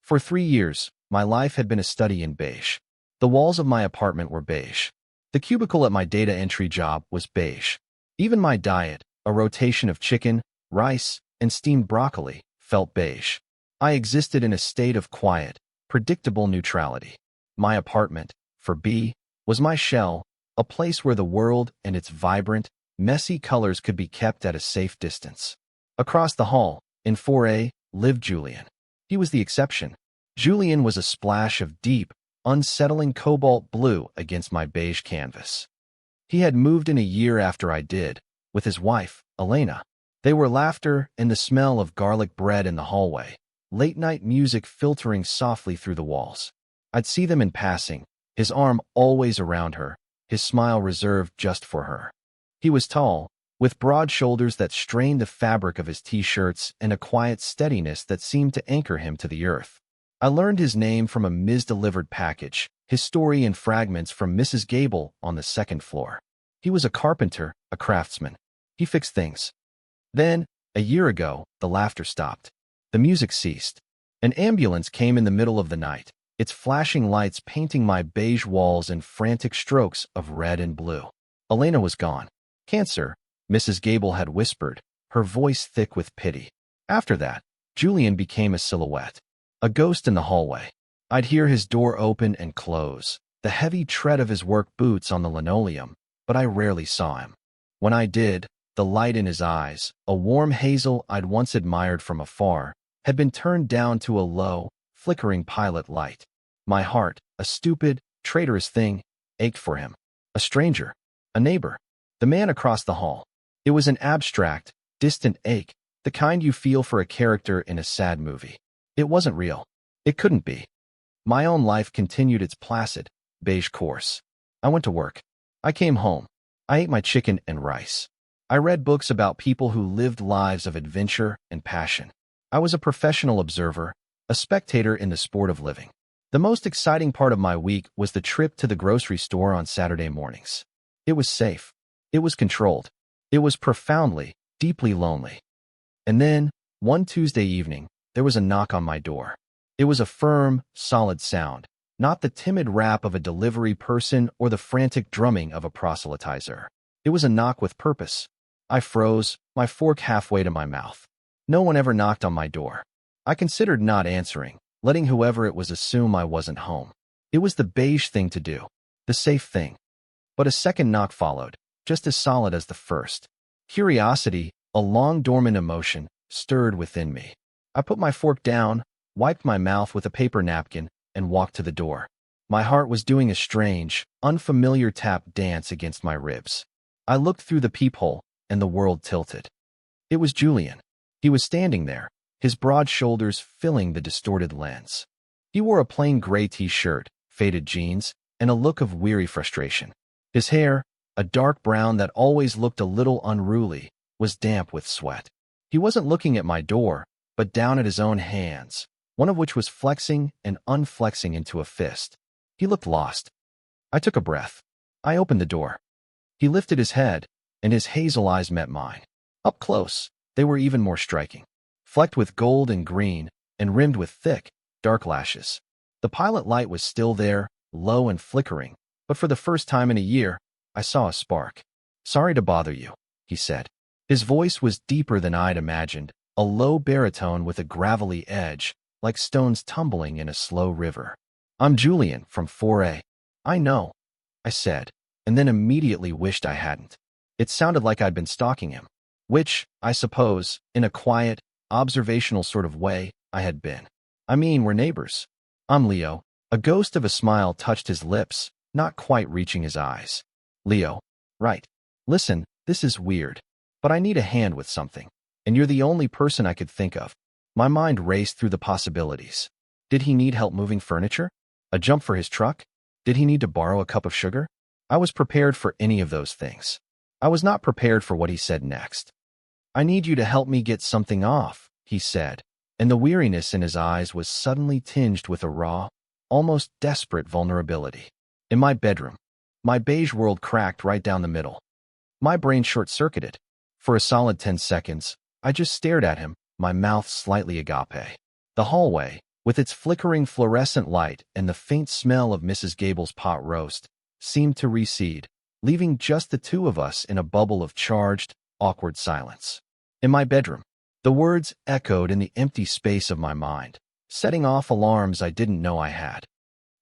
For 3 years, my life had been a study in beige. The walls of my apartment were beige. The cubicle at my data entry job was beige. Even my diet, a rotation of chicken, rice, and steamed broccoli, felt beige. I existed in a state of quiet, predictable neutrality. My apartment, for B, was my shell, a place where the world and its vibrant, messy colors could be kept at a safe distance. Across the hall, in 4A, lived Julian. He was the exception. Julian was a splash of deep, unsettling cobalt blue against my beige canvas. He had moved in a year after I did, with his wife, Elena. They were laughter and the smell of garlic bread in the hallway, late-night music filtering softly through the walls. I'd see them in passing, his arm always around her, his smile reserved just for her. He was tall, with broad shoulders that strained the fabric of his t-shirts and a quiet steadiness that seemed to anchor him to the earth. I learned his name from a mis-delivered package, his story in fragments from Mrs. Gable on the second floor. He was a carpenter, a craftsman. He fixed things. Then, a year ago, the laughter stopped. The music ceased. An ambulance came in the middle of the night, its flashing lights painting my beige walls in frantic strokes of red and blue. Elena was gone. Cancer, Mrs. Gable had whispered, her voice thick with pity. After that, Julian became a silhouette, a ghost in the hallway. I'd hear his door open and close, the heavy tread of his work boots on the linoleum, but I rarely saw him. When I did, the light in his eyes, a warm hazel I'd once admired from afar, had been turned down to a low, flickering pilot light. My heart, a stupid, traitorous thing, ached for him. A stranger, a neighbor, the man across the hall. It was an abstract, distant ache, the kind you feel for a character in a sad movie. It wasn't real. It couldn't be. My own life continued its placid, beige course. I went to work. I came home. I ate my chicken and rice. I read books about people who lived lives of adventure and passion. I was a professional observer, a spectator in the sport of living. The most exciting part of my week was the trip to the grocery store on Saturday mornings. It was safe. It was controlled. It was profoundly, deeply lonely. And then, one Tuesday evening, there was a knock on my door. It was a firm, solid sound, not the timid rap of a delivery person or the frantic drumming of a proselytizer. It was a knock with purpose. I froze, my fork halfway to my mouth. No one ever knocked on my door. I considered not answering, letting whoever it was assume I wasn't home. It was the beige thing to do, the safe thing. But a second knock followed, just as solid as the first. Curiosity, a long-dormant emotion, stirred within me. I put my fork down, wiped my mouth with a paper napkin, and walked to the door. My heart was doing a strange, unfamiliar tap dance against my ribs. I looked through the peephole, and the world tilted. It was Julian. He was standing there, his broad shoulders filling the distorted lens. He wore a plain gray t-shirt, faded jeans, and a look of weary frustration. His hair, a dark brown that always looked a little unruly, was damp with sweat. He wasn't looking at my door, but down at his own hands, one of which was flexing and unflexing into a fist. He looked lost. I took a breath. I opened the door. He lifted his head, and his hazel eyes met mine. Up close, they were even more striking, flecked with gold and green, and rimmed with thick, dark lashes. The pilot light was still there, low and flickering, but for the first time in a year, I saw a spark. "Sorry to bother you," he said. His voice was deeper than I'd imagined, a low baritone with a gravelly edge, like stones tumbling in a slow river. "I'm Julian from 4A. "I know," I said, and then immediately wished I hadn't. It sounded like I'd been stalking him, which, I suppose, in a quiet, observational sort of way, I had been. "I mean, we're neighbors." "I'm Leo." A ghost of a smile touched his lips, not quite reaching his eyes. "Leo. Right. Listen, this is weird, but I need a hand with something, and you're the only person I could think of." My mind raced through the possibilities. Did he need help moving furniture? A jump for his truck? Did he need to borrow a cup of sugar? I was prepared for any of those things. I was not prepared for what he said next. "I need you to help me get something off," he said, and the weariness in his eyes was suddenly tinged with a raw, almost desperate vulnerability. In my bedroom, my beige world cracked right down the middle. My brain short-circuited. For a solid 10 seconds, I just stared at him, my mouth slightly agape. The hallway, with its flickering fluorescent light and the faint smell of Mrs. Gable's pot roast, seemed to recede, leaving just the two of us in a bubble of charged, awkward silence. In my bedroom, the words echoed in the empty space of my mind, setting off alarms I didn't know I had.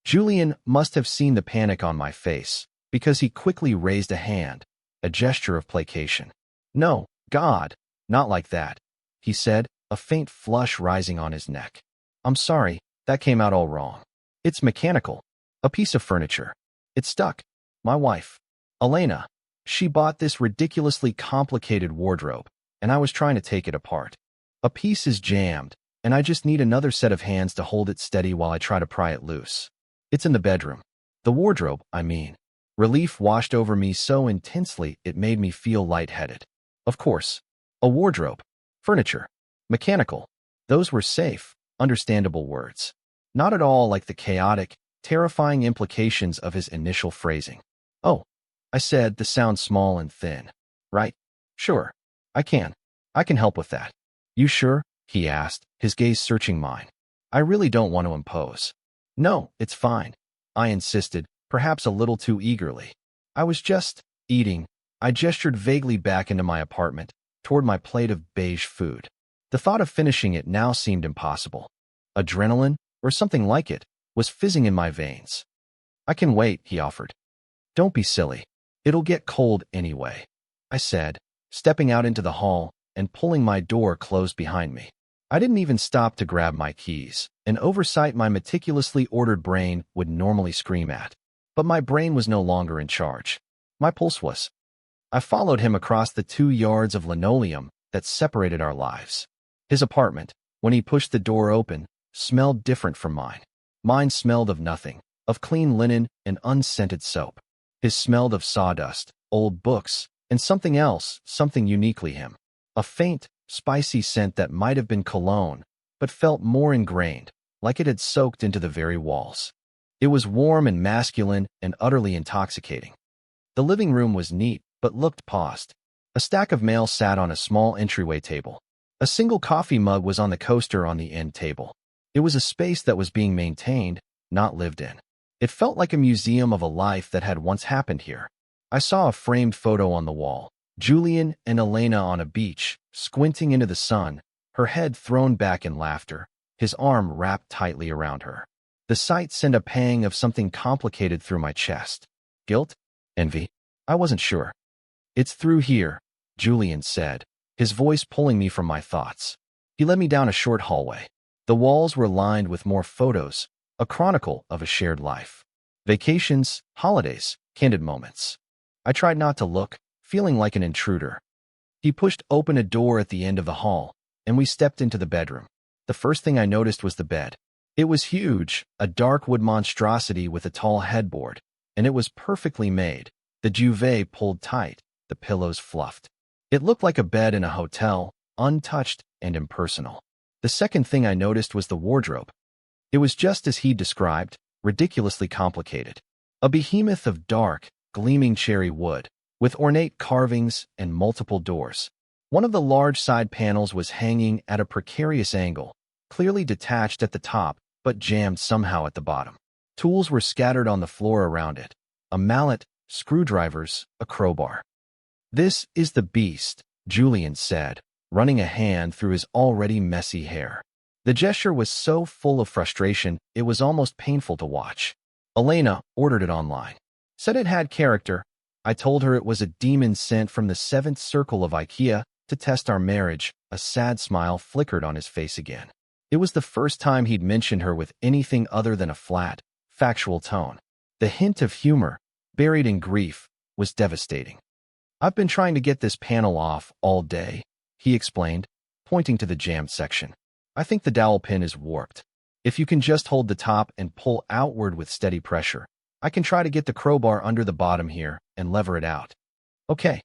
Julian must have seen the panic on my face, because he quickly raised a hand, a gesture of placation. "No, God, not like that," he said, a faint flush rising on his neck. "I'm sorry, that came out all wrong. It's mechanical. A piece of furniture. It stuck. My wife, Elena, she bought this ridiculously complicated wardrobe, and I was trying to take it apart. A piece is jammed, and I just need another set of hands to hold it steady while I try to pry it loose. It's in the bedroom. The wardrobe, I mean." Relief washed over me so intensely it made me feel lightheaded. Of course. A wardrobe. Furniture. Mechanical. Those were safe, understandable words. Not at all like the chaotic, terrifying implications of his initial phrasing. "Oh," I said, the sound small and thin. "Right. Sure. I can help with that." "You sure?" he asked, his gaze searching mine. "I really don't want to impose." "No, it's fine," I insisted, perhaps a little too eagerly. "I was just eating." I gestured vaguely back into my apartment, toward my plate of beige food. The thought of finishing it now seemed impossible. Adrenaline, or something like it, was fizzing in my veins. "I can wait," he offered. "Don't be silly. It'll get cold anyway," I said, stepping out into the hall and pulling my door closed behind me. I didn't even stop to grab my keys, an oversight my meticulously ordered brain would normally scream at. But my brain was no longer in charge. My pulse was. I followed him across the 2 yards of linoleum that separated our lives. His apartment, when he pushed the door open, smelled different from mine. Mine smelled of nothing, of clean linen and unscented soap. His smelled of sawdust, old books, and something else, something uniquely him. A faint, spicy scent that might have been cologne, but felt more ingrained, like it had soaked into the very walls. It was warm and masculine and utterly intoxicating. The living room was neat, but looked paused. A stack of mail sat on a small entryway table. A single coffee mug was on the coaster on the end table. It was a space that was being maintained, not lived in. It felt like a museum of a life that had once happened here. I saw a framed photo on the wall. Julian and Elena on a beach, squinting into the sun, her head thrown back in laughter, his arm wrapped tightly around her. The sight sent a pang of something complicated through my chest. Guilt? Envy? I wasn't sure. "It's through here," Julian said, his voice pulling me from my thoughts. He led me down a short hallway. The walls were lined with more photos, a chronicle of a shared life. Vacations, holidays, candid moments. I tried not to look, feeling like an intruder. He pushed open a door at the end of the hall, and we stepped into the bedroom. The first thing I noticed was the bed. It was huge, a dark wood monstrosity with a tall headboard, and it was perfectly made, the duvet pulled tight, the pillows fluffed. It looked like a bed in a hotel, untouched and impersonal. The second thing I noticed was the wardrobe. It was just as he described, ridiculously complicated. A behemoth of dark, gleaming cherry wood, with ornate carvings and multiple doors. One of the large side panels was hanging at a precarious angle, clearly detached at the top, but jammed somehow at the bottom. Tools were scattered on the floor around it. A mallet, screwdrivers, a crowbar. "This is the beast," Julian said, running a hand through his already messy hair. The gesture was so full of frustration, it was almost painful to watch. "Elena ordered it online. Said it had character. I told her it was a demon sent from the 7th circle of IKEA to test our marriage." A sad smile flickered on his face again. It was the first time he'd mentioned her with anything other than a flat, factual tone. The hint of humor, buried in grief, was devastating. "I've been trying to get this panel off all day," he explained, pointing to the jammed section. "I think the dowel pin is warped. If you can just hold the top and pull outward with steady pressure, I can try to get the crowbar under the bottom here and lever it out." "Okay,"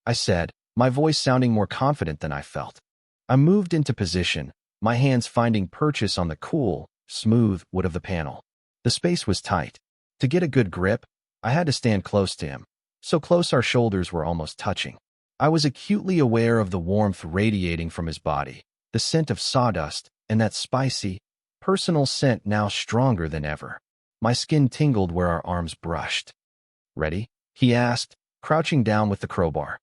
I said, my voice sounding more confident than I felt. I moved into position, my hands finding purchase on the cool, smooth wood of the panel. The space was tight. To get a good grip, I had to stand close to him, so close our shoulders were almost touching. I was acutely aware of the warmth radiating from his body, the scent of sawdust, and that spicy, personal scent now stronger than ever. My skin tingled where our arms brushed. "Ready?" he asked, crouching down with the crowbar.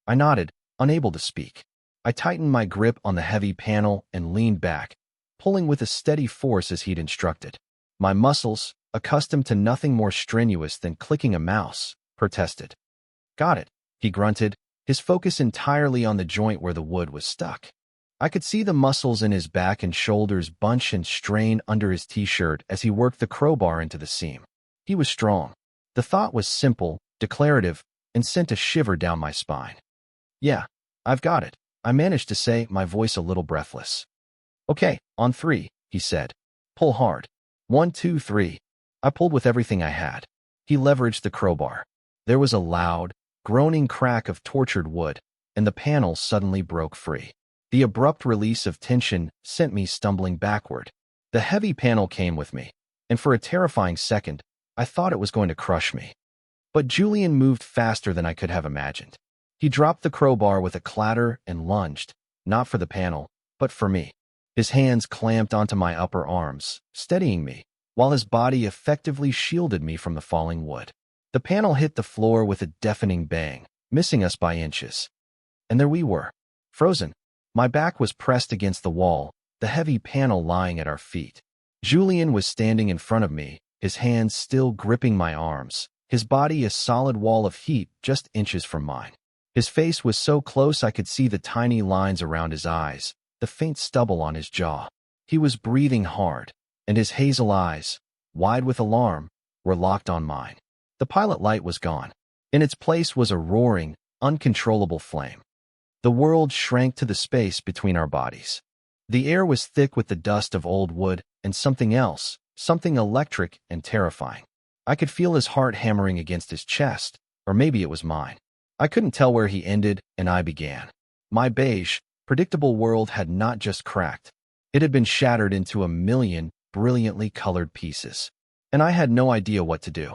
I nodded, unable to speak. I tightened my grip on the heavy panel and leaned back, pulling with a steady force as he'd instructed. My muscles, accustomed to nothing more strenuous than clicking a mouse, protested. "Got it," he grunted, his focus entirely on the joint where the wood was stuck. I could see the muscles in his back and shoulders bunch and strain under his t-shirt as he worked the crowbar into the seam. He was strong. The thought was simple, declarative, and sent a shiver down my spine. "Yeah, I've got it," I managed to say, my voice a little breathless. "Okay, on three," he said. "Pull hard. 1, 2, 3. I pulled with everything I had. He leveraged the crowbar. There was a loud, groaning crack of tortured wood, and the panel suddenly broke free. The abrupt release of tension sent me stumbling backward. The heavy panel came with me, and for a terrifying second, I thought it was going to crush me. But Julian moved faster than I could have imagined. He dropped the crowbar with a clatter and lunged, not for the panel, but for me. His hands clamped onto my upper arms, steadying me, while his body effectively shielded me from the falling wood. The panel hit the floor with a deafening bang, missing us by inches. And there we were, frozen. My back was pressed against the wall, the heavy panel lying at our feet. Julian was standing in front of me, his hands still gripping my arms, his body a solid wall of heat just inches from mine. His face was so close I could see the tiny lines around his eyes, the faint stubble on his jaw. He was breathing hard, and his hazel eyes, wide with alarm, were locked on mine. The pilot light was gone. In its place was a roaring, uncontrollable flame. The world shrank to the space between our bodies. The air was thick with the dust of old wood and something else, something electric and terrifying. I could feel his heart hammering against his chest, or maybe it was mine. I couldn't tell where he ended and I began. My beige, predictable world had not just cracked. It had been shattered into a million brilliantly colored pieces, and I had no idea what to do.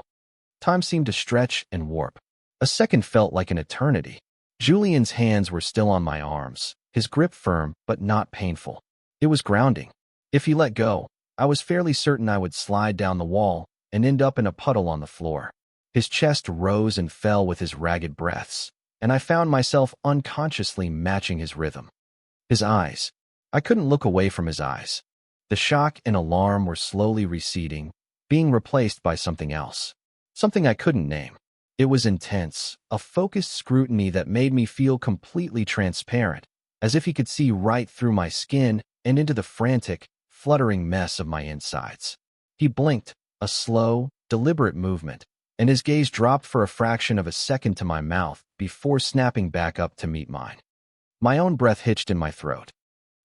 Time seemed to stretch and warp. A second felt like an eternity. Julian's hands were still on my arms, his grip firm but not painful. It was grounding. If he let go, I was fairly certain I would slide down the wall and end up in a puddle on the floor. His chest rose and fell with his ragged breaths, and I found myself unconsciously matching his rhythm. His eyes. I couldn't look away from his eyes. The shock and alarm were slowly receding, being replaced by something else. Something I couldn't name. It was intense, a focused scrutiny that made me feel completely transparent, as if he could see right through my skin and into the frantic, fluttering mess of my insides. He blinked, a slow, deliberate movement, and his gaze dropped for a fraction of a second to my mouth before snapping back up to meet mine. My own breath hitched in my throat.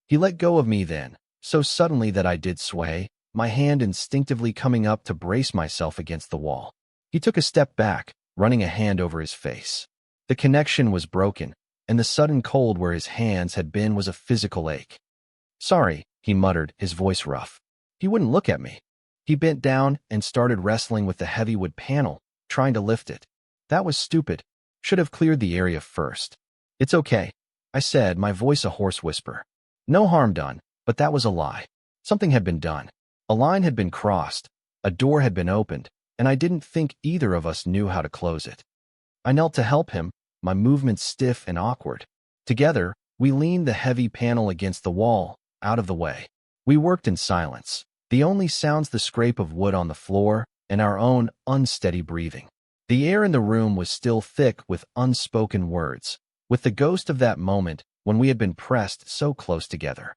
He let go of me then, so suddenly that I did sway, my hand instinctively coming up to brace myself against the wall. He took a step back, running a hand over his face. The connection was broken, and the sudden cold where his hands had been was a physical ache. "Sorry," he muttered, his voice rough. He wouldn't look at me. He bent down and started wrestling with the heavy wood panel, trying to lift it. That was stupid. Should have cleared the area first. "It's okay," I said, my voice a hoarse whisper. No harm done, but that was a lie. Something had been done. A line had been crossed, a door had been opened, and I didn't think either of us knew how to close it. I knelt to help him, my movements stiff and awkward. Together, we leaned the heavy panel against the wall, out of the way. We worked in silence, the only sounds the scrape of wood on the floor and our own unsteady breathing. The air in the room was still thick with unspoken words, with the ghost of that moment when we had been pressed so close together.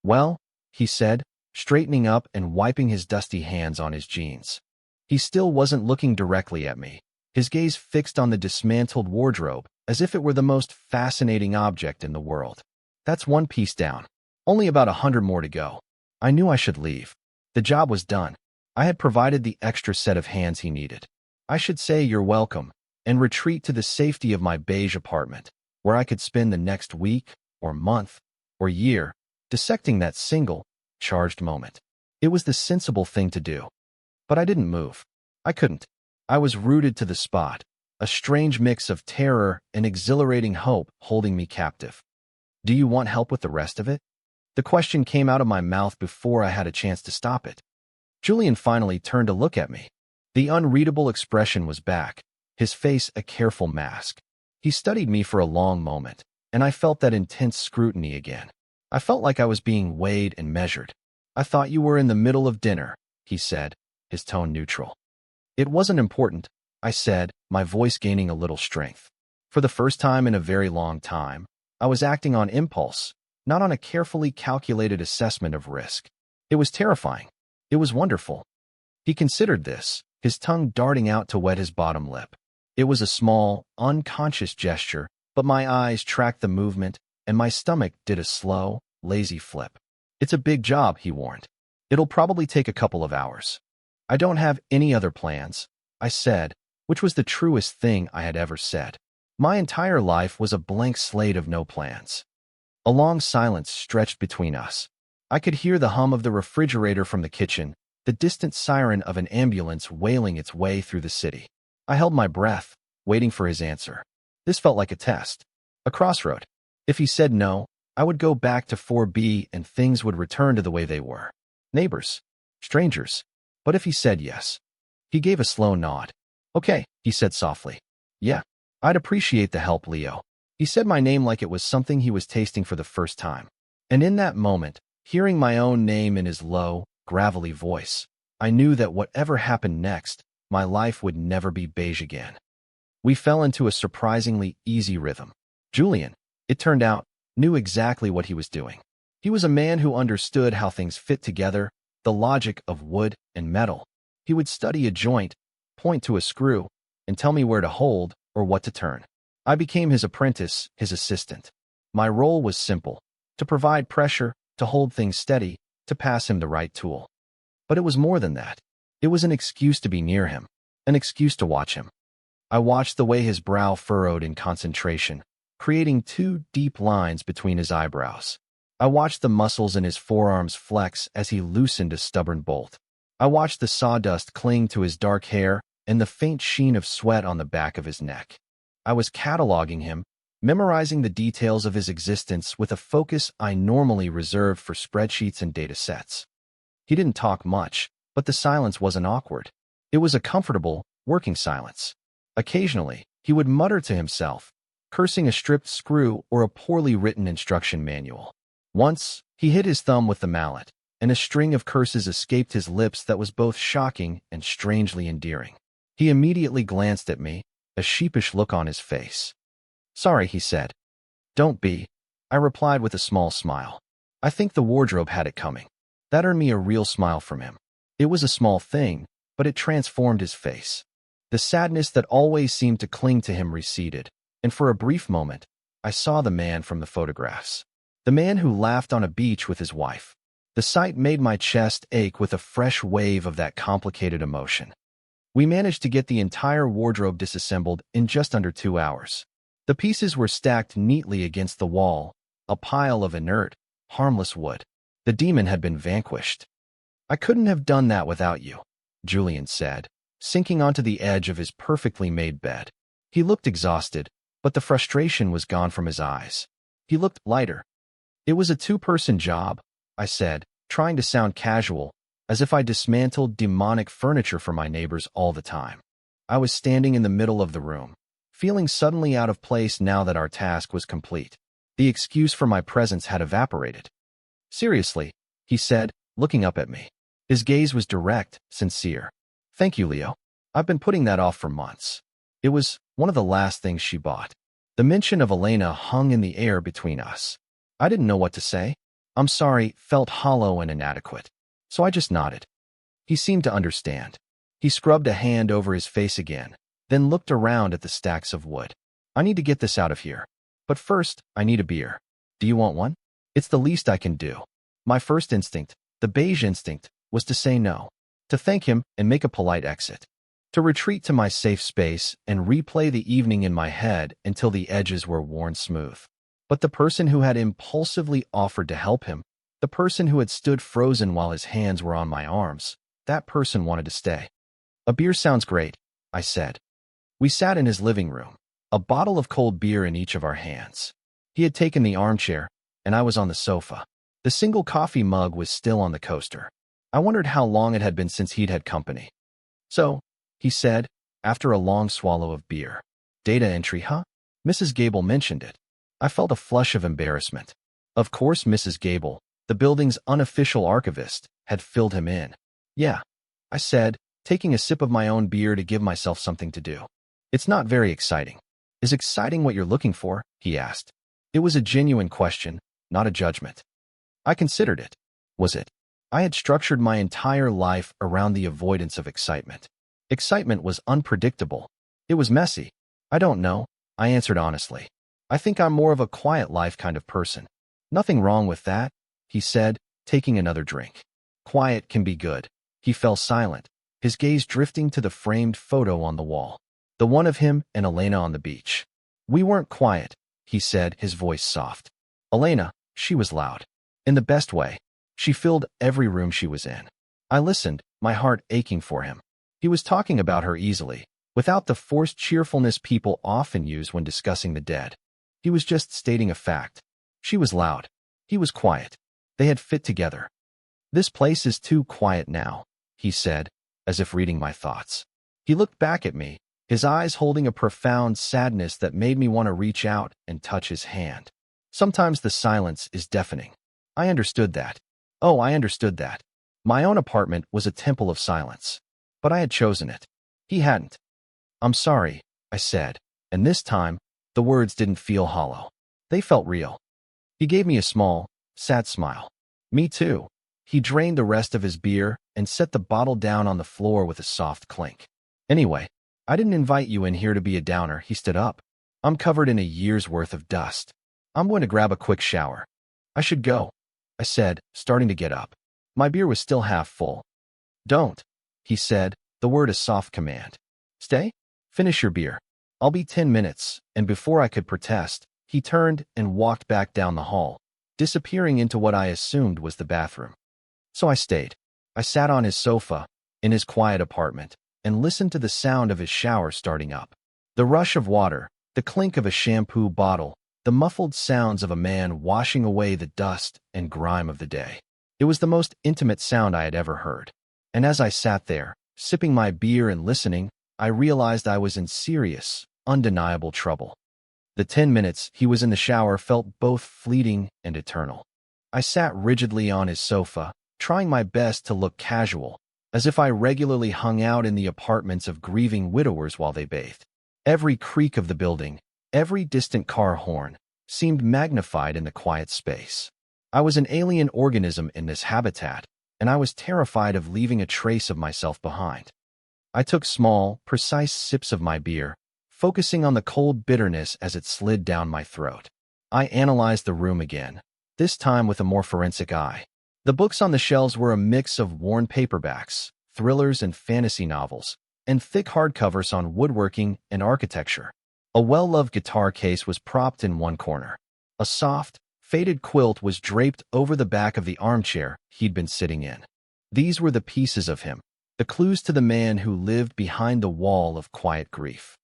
"Well," he said, straightening up and wiping his dusty hands on his jeans. He still wasn't looking directly at me, his gaze fixed on the dismantled wardrobe, as if it were the most fascinating object in the world. "That's one piece down. Only about 100 more to go." I knew I should leave. The job was done. I had provided the extra set of hands he needed. I should say "you're welcome," and retreat to the safety of my beige apartment, where I could spend the next week, or month, or year, dissecting that single, charged moment. It was the sensible thing to do. But I didn't move. I couldn't. I was rooted to the spot, a strange mix of terror and exhilarating hope holding me captive. "Do you want help with the rest of it?" The question came out of my mouth before I had a chance to stop it. Julian finally turned to look at me. The unreadable expression was back, his face a careful mask. He studied me for a long moment, and I felt that intense scrutiny again. I felt like I was being weighed and measured. "I thought you were in the middle of dinner," he said, his tone neutral. "It wasn't important," I said, my voice gaining a little strength. For the first time in a very long time, I was acting on impulse, not on a carefully calculated assessment of risk. It was terrifying. It was wonderful. He considered this, his tongue darting out to wet his bottom lip. It was a small, unconscious gesture, but my eyes tracked the movement, and my stomach did a slow, lazy flip. "It's a big job," he warned. "It'll probably take a couple of hours." "I don't have any other plans," I said, which was the truest thing I had ever said. My entire life was a blank slate of no plans. A long silence stretched between us. I could hear the hum of the refrigerator from the kitchen, the distant siren of an ambulance wailing its way through the city. I held my breath, waiting for his answer. This felt like a test, a crossroad. If he said no, I would go back to 4B and things would return to the way they were. Neighbors, strangers. But if he said yes, he gave a slow nod. "Okay," he said softly. "Yeah, I'd appreciate the help, Leo." He said my name like it was something he was tasting for the first time. And in that moment, hearing my own name in his low, gravelly voice, I knew that whatever happened next, my life would never be beige again. We fell into a surprisingly easy rhythm. Julian, it turned out, knew exactly what he was doing. He was a man who understood how things fit together, the logic of wood and metal. He would study a joint, point to a screw, and tell me where to hold or what to turn. I became his apprentice, his assistant. My role was simple: to provide pressure, to hold things steady, to pass him the right tool. But it was more than that. It was an excuse to be near him, an excuse to watch him. I watched the way his brow furrowed in concentration, creating two deep lines between his eyebrows. I watched the muscles in his forearms flex as he loosened a stubborn bolt. I watched the sawdust cling to his dark hair and the faint sheen of sweat on the back of his neck. I was cataloging him, memorizing the details of his existence with a focus I normally reserved for spreadsheets and data sets. He didn't talk much, but the silence wasn't awkward. It was a comfortable, working silence. Occasionally, he would mutter to himself, cursing a stripped screw or a poorly written instruction manual. Once, he hit his thumb with the mallet, and a string of curses escaped his lips that was both shocking and strangely endearing. He immediately glanced at me, a sheepish look on his face. "Sorry," he said. "Don't be," I replied with a small smile. I think the wardrobe had it coming. That earned me a real smile from him. It was a small thing, but it transformed his face. The sadness that always seemed to cling to him receded, and for a brief moment, I saw the man from the photographs. The man who laughed on a beach with his wife. The sight made my chest ache with a fresh wave of that complicated emotion. We managed to get the entire wardrobe disassembled in just under 2 hours. The pieces were stacked neatly against the wall, a pile of inert, harmless wood. The demon had been vanquished. "I couldn't have done that without you," Julian said, sinking onto the edge of his perfectly made bed. He looked exhausted, but the frustration was gone from his eyes. He looked lighter. "It was a two-person job," I said, trying to sound casual, as if I dismantled demonic furniture for my neighbors all the time. I was standing in the middle of the room, feeling suddenly out of place now that our task was complete. The excuse for my presence had evaporated. "Seriously," he said, looking up at me. His gaze was direct, sincere. "Thank you, Leo. I've been putting that off for months." It was one of the last things she bought. The mention of Elena hung in the air between us. I didn't know what to say. "I'm sorry," felt hollow and inadequate. So I just nodded. He seemed to understand. He scrubbed a hand over his face again, then looked around at the stacks of wood. "I need to get this out of here. But first, I need a beer. Do you want one?" It's the least I can do. My first instinct, the beige instinct, was to say no, to thank him and make a polite exit, to retreat to my safe space and replay the evening in my head until the edges were worn smooth. But the person who had impulsively offered to help him, the person who had stood frozen while his hands were on my arms, that person wanted to stay. "A beer sounds great," I said. We sat in his living room, a bottle of cold beer in each of our hands. He had taken the armchair, and I was on the sofa. The single coffee mug was still on the coaster. I wondered how long it had been since he'd had company. "So," he said, after a long swallow of beer. "Data entry, huh?" Mrs. Gable mentioned it. I felt a flush of embarrassment. Of course Mrs. Gable, the building's unofficial archivist, had filled him in. "Yeah," I said, taking a sip of my own beer to give myself something to do. "It's not very exciting." "Is exciting what you're looking for?" he asked. It was a genuine question, not a judgment. I considered it. Was it? I had structured my entire life around the avoidance of excitement. Excitement was unpredictable. It was messy. "I don't know," I answered honestly. "I think I'm more of a quiet life kind of person." "Nothing wrong with that," he said, taking another drink. "Quiet can be good." He fell silent, his gaze drifting to the framed photo on the wall, the one of him and Elena on the beach. "We weren't quiet," he said, his voice soft. "Elena, she was loud. In the best way. She filled every room she was in." I listened, my heart aching for him. He was talking about her easily, without the forced cheerfulness people often use when discussing the dead. He was just stating a fact. She was loud. He was quiet. They had fit together. "This place is too quiet now," he said, as if reading my thoughts. He looked back at me, his eyes holding a profound sadness that made me want to reach out and touch his hand. Sometimes the silence is deafening. I understood that. Oh, I understood that. My own apartment was a temple of silence. But I had chosen it. He hadn't. "I'm sorry," I said, and this time, the words didn't feel hollow. They felt real. He gave me a small, sad smile. "Me too." He drained the rest of his beer and set the bottle down on the floor with a soft clink. "Anyway, I didn't invite you in here to be a downer." He stood up. "I'm covered in a year's worth of dust. I'm going to grab a quick shower." "I should go," I said, starting to get up. My beer was still half full. "Don't," he said, the word a soft command. "Stay? Finish your beer. I'll be 10 minutes," and before I could protest, he turned and walked back down the hall, disappearing into what I assumed was the bathroom. So I stayed. I sat on his sofa, in his quiet apartment, and listened to the sound of his shower starting up. The rush of water, the clink of a shampoo bottle, the muffled sounds of a man washing away the dust and grime of the day. It was the most intimate sound I had ever heard. And as I sat there, sipping my beer and listening, I realized I was in serious, undeniable trouble. The 10 minutes he was in the shower felt both fleeting and eternal. I sat rigidly on his sofa, trying my best to look casual, as if I regularly hung out in the apartments of grieving widowers while they bathed. Every creak of the building, every distant car horn, seemed magnified in the quiet space. I was an alien organism in this habitat, and I was terrified of leaving a trace of myself behind. I took small, precise sips of my beer, focusing on the cold bitterness as it slid down my throat. I analyzed the room again, this time with a more forensic eye. The books on the shelves were a mix of worn paperbacks, thrillers and fantasy novels, and thick hardcovers on woodworking and architecture. A well-loved guitar case was propped in one corner. A soft, faded quilt was draped over the back of the armchair he'd been sitting in. These were the pieces of him, the clues to the man who lived behind the wall of quiet grief.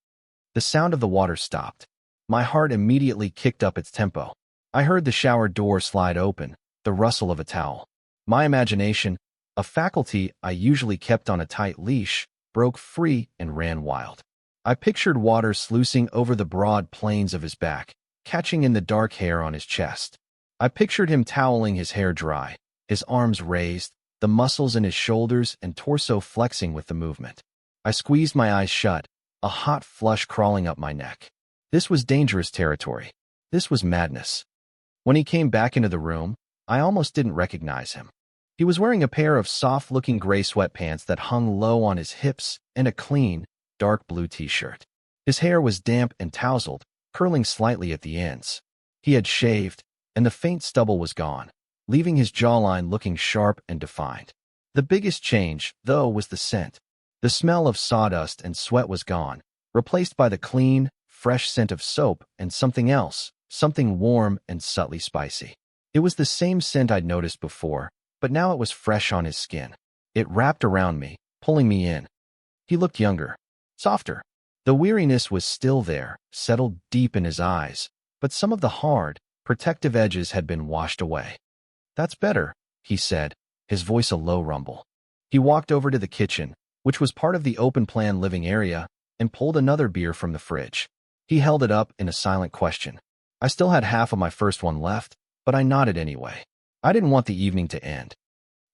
The sound of the water stopped. My heart immediately kicked up its tempo. I heard the shower door slide open, the rustle of a towel. My imagination, a faculty I usually kept on a tight leash, broke free and ran wild. I pictured water sluicing over the broad planes of his back, catching in the dark hair on his chest. I pictured him toweling his hair dry, his arms raised, the muscles in his shoulders and torso flexing with the movement. I squeezed my eyes shut, a hot flush crawling up my neck. This was dangerous territory. This was madness. When he came back into the room, I almost didn't recognize him. He was wearing a pair of soft-looking gray sweatpants that hung low on his hips and a clean, dark blue t-shirt. His hair was damp and tousled, curling slightly at the ends. He had shaved, and the faint stubble was gone, leaving his jawline looking sharp and defined. The biggest change, though, was the scent. The smell of sawdust and sweat was gone, replaced by the clean, fresh scent of soap and something else, something warm and subtly spicy. It was the same scent I'd noticed before, but now it was fresh on his skin. It wrapped around me, pulling me in. He looked younger, softer. The weariness was still there, settled deep in his eyes, but some of the hard, protective edges had been washed away. That's better, he said, his voice a low rumble. He walked over to the kitchen, which was part of the open-plan living area, and pulled another beer from the fridge. He held it up in a silent question. I still had half of my first one left, but I nodded anyway. I didn't want the evening to end.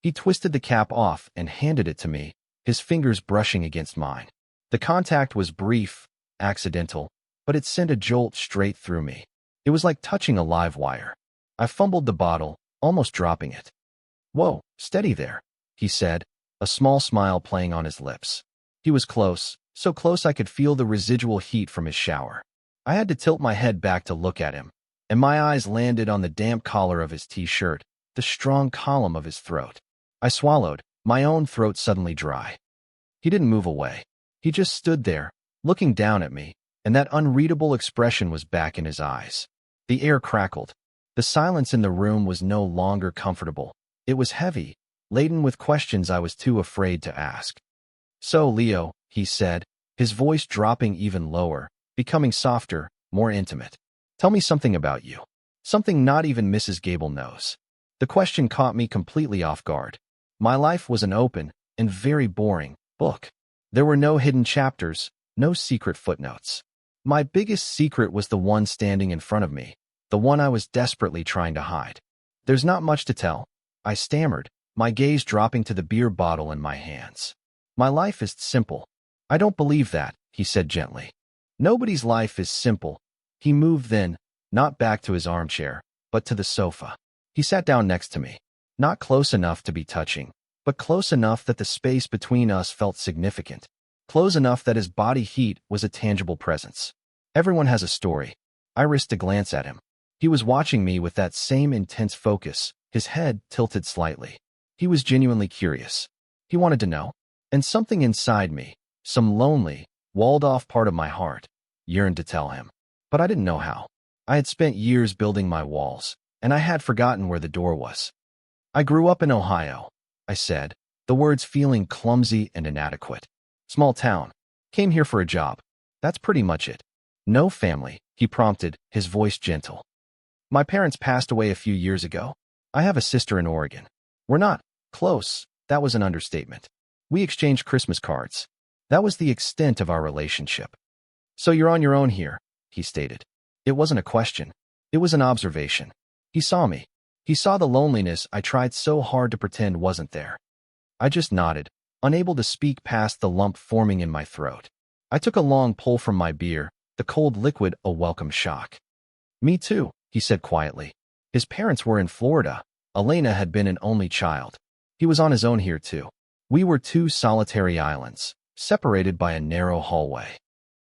He twisted the cap off and handed it to me, his fingers brushing against mine. The contact was brief, accidental, but it sent a jolt straight through me. It was like touching a live wire. I fumbled the bottle, almost dropping it. "Whoa, steady there," he said, a small smile playing on his lips. He was close, so close I could feel the residual heat from his shower. I had to tilt my head back to look at him, and my eyes landed on the damp collar of his t-shirt, the strong column of his throat. I swallowed, my own throat suddenly dry. He didn't move away. He just stood there, looking down at me, and that unreadable expression was back in his eyes. The air crackled. The silence in the room was no longer comfortable. It was heavy, laden with questions I was too afraid to ask. "So, Leo," he said, his voice dropping even lower, becoming softer, more intimate. "Tell me something about you. Something not even Mrs. Gable knows." The question caught me completely off guard. My life was an open, and very boring, book. There were no hidden chapters, no secret footnotes. My biggest secret was the one standing in front of me, the one I was desperately trying to hide. "There's not much to tell," I stammered, my gaze dropping to the beer bottle in my hands. "My life is simple." "I don't believe that," he said gently. "Nobody's life is simple." He moved then, not back to his armchair, but to the sofa. He sat down next to me, not close enough to be touching, but close enough that the space between us felt significant, close enough that his body heat was a tangible presence. "Everyone has a story." I risked a glance at him. He was watching me with that same intense focus, his head tilted slightly. He was genuinely curious. He wanted to know. And something inside me, some lonely, walled-off part of my heart, yearned to tell him. But I didn't know how. I had spent years building my walls, and I had forgotten where the door was. "I grew up in Ohio," I said, the words feeling clumsy and inadequate. "Small town. Came here for a job. That's pretty much it." "No family," he prompted, his voice gentle. "My parents passed away a few years ago. I have a sister in Oregon. We're not close." That was an understatement. We exchanged Christmas cards. That was the extent of our relationship. "So you're on your own here," he stated. It wasn't a question. It was an observation. He saw me. He saw the loneliness I tried so hard to pretend wasn't there. I just nodded, unable to speak past the lump forming in my throat. I took a long pull from my beer, the cold liquid a welcome shock. "Me too," he said quietly. His parents were in Florida. Elena had been an only child. He was on his own here too. We were two solitary islands, separated by a narrow hallway.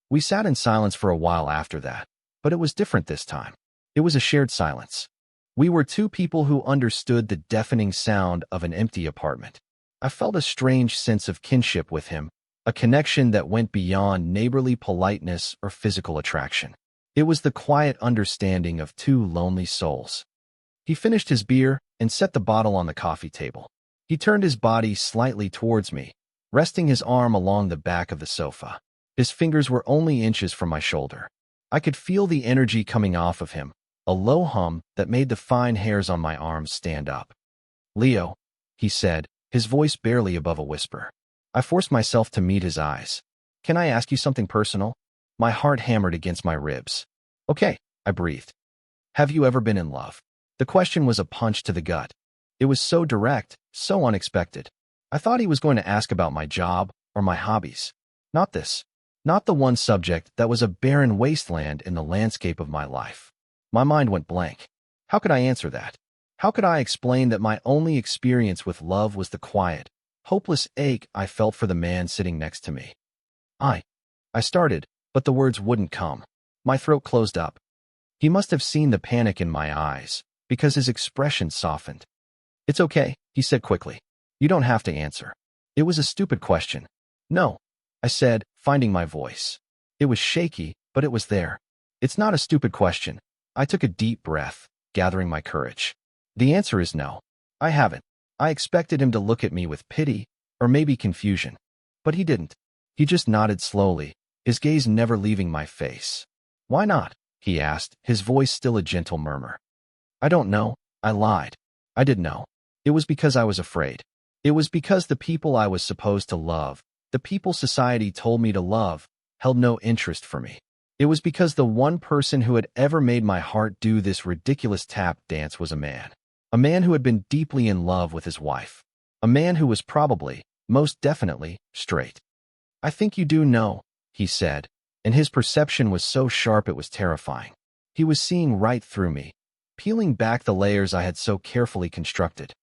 We sat in silence for a while after that, but it was different this time. It was a shared silence. We were two people who understood the deafening sound of an empty apartment. I felt a strange sense of kinship with him, a connection that went beyond neighborly politeness or physical attraction. It was the quiet understanding of two lonely souls. He finished his beer and set the bottle on the coffee table. He turned his body slightly towards me, resting his arm along the back of the sofa. His fingers were only inches from my shoulder. I could feel the energy coming off of him, a low hum that made the fine hairs on my arms stand up. "Leo," he said, his voice barely above a whisper. I forced myself to meet his eyes. "Can I ask you something personal?" My heart hammered against my ribs. "Okay," I breathed. "Have you ever been in love?" The question was a punch to the gut. It was so direct, so unexpected. I thought he was going to ask about my job or my hobbies. Not this. Not the one subject that was a barren wasteland in the landscape of my life. My mind went blank. How could I answer that? How could I explain that my only experience with love was the quiet, hopeless ache I felt for the man sitting next to me? I started, but the words wouldn't come. My throat closed up. He must have seen the panic in my eyes, because his expression softened. "It's okay," he said quickly. "You don't have to answer." It was a stupid question. "No," I said, finding my voice. It was shaky, but it was there. "It's not a stupid question." I took a deep breath, gathering my courage. "The answer is no. I haven't." I expected him to look at me with pity, or maybe confusion. But he didn't. He just nodded slowly, his gaze never leaving my face. "Why not?" he asked, his voice still a gentle murmur. "I don't know," I lied. I didn't know. It was because I was afraid. It was because the people I was supposed to love, the people society told me to love, held no interest for me. It was because the one person who had ever made my heart do this ridiculous tap dance was a man. A man who had been deeply in love with his wife. A man who was probably, most definitely, straight. "I think you do know," he said, and his perception was so sharp it was terrifying. He was seeing right through me, peeling back the layers I had so carefully constructed.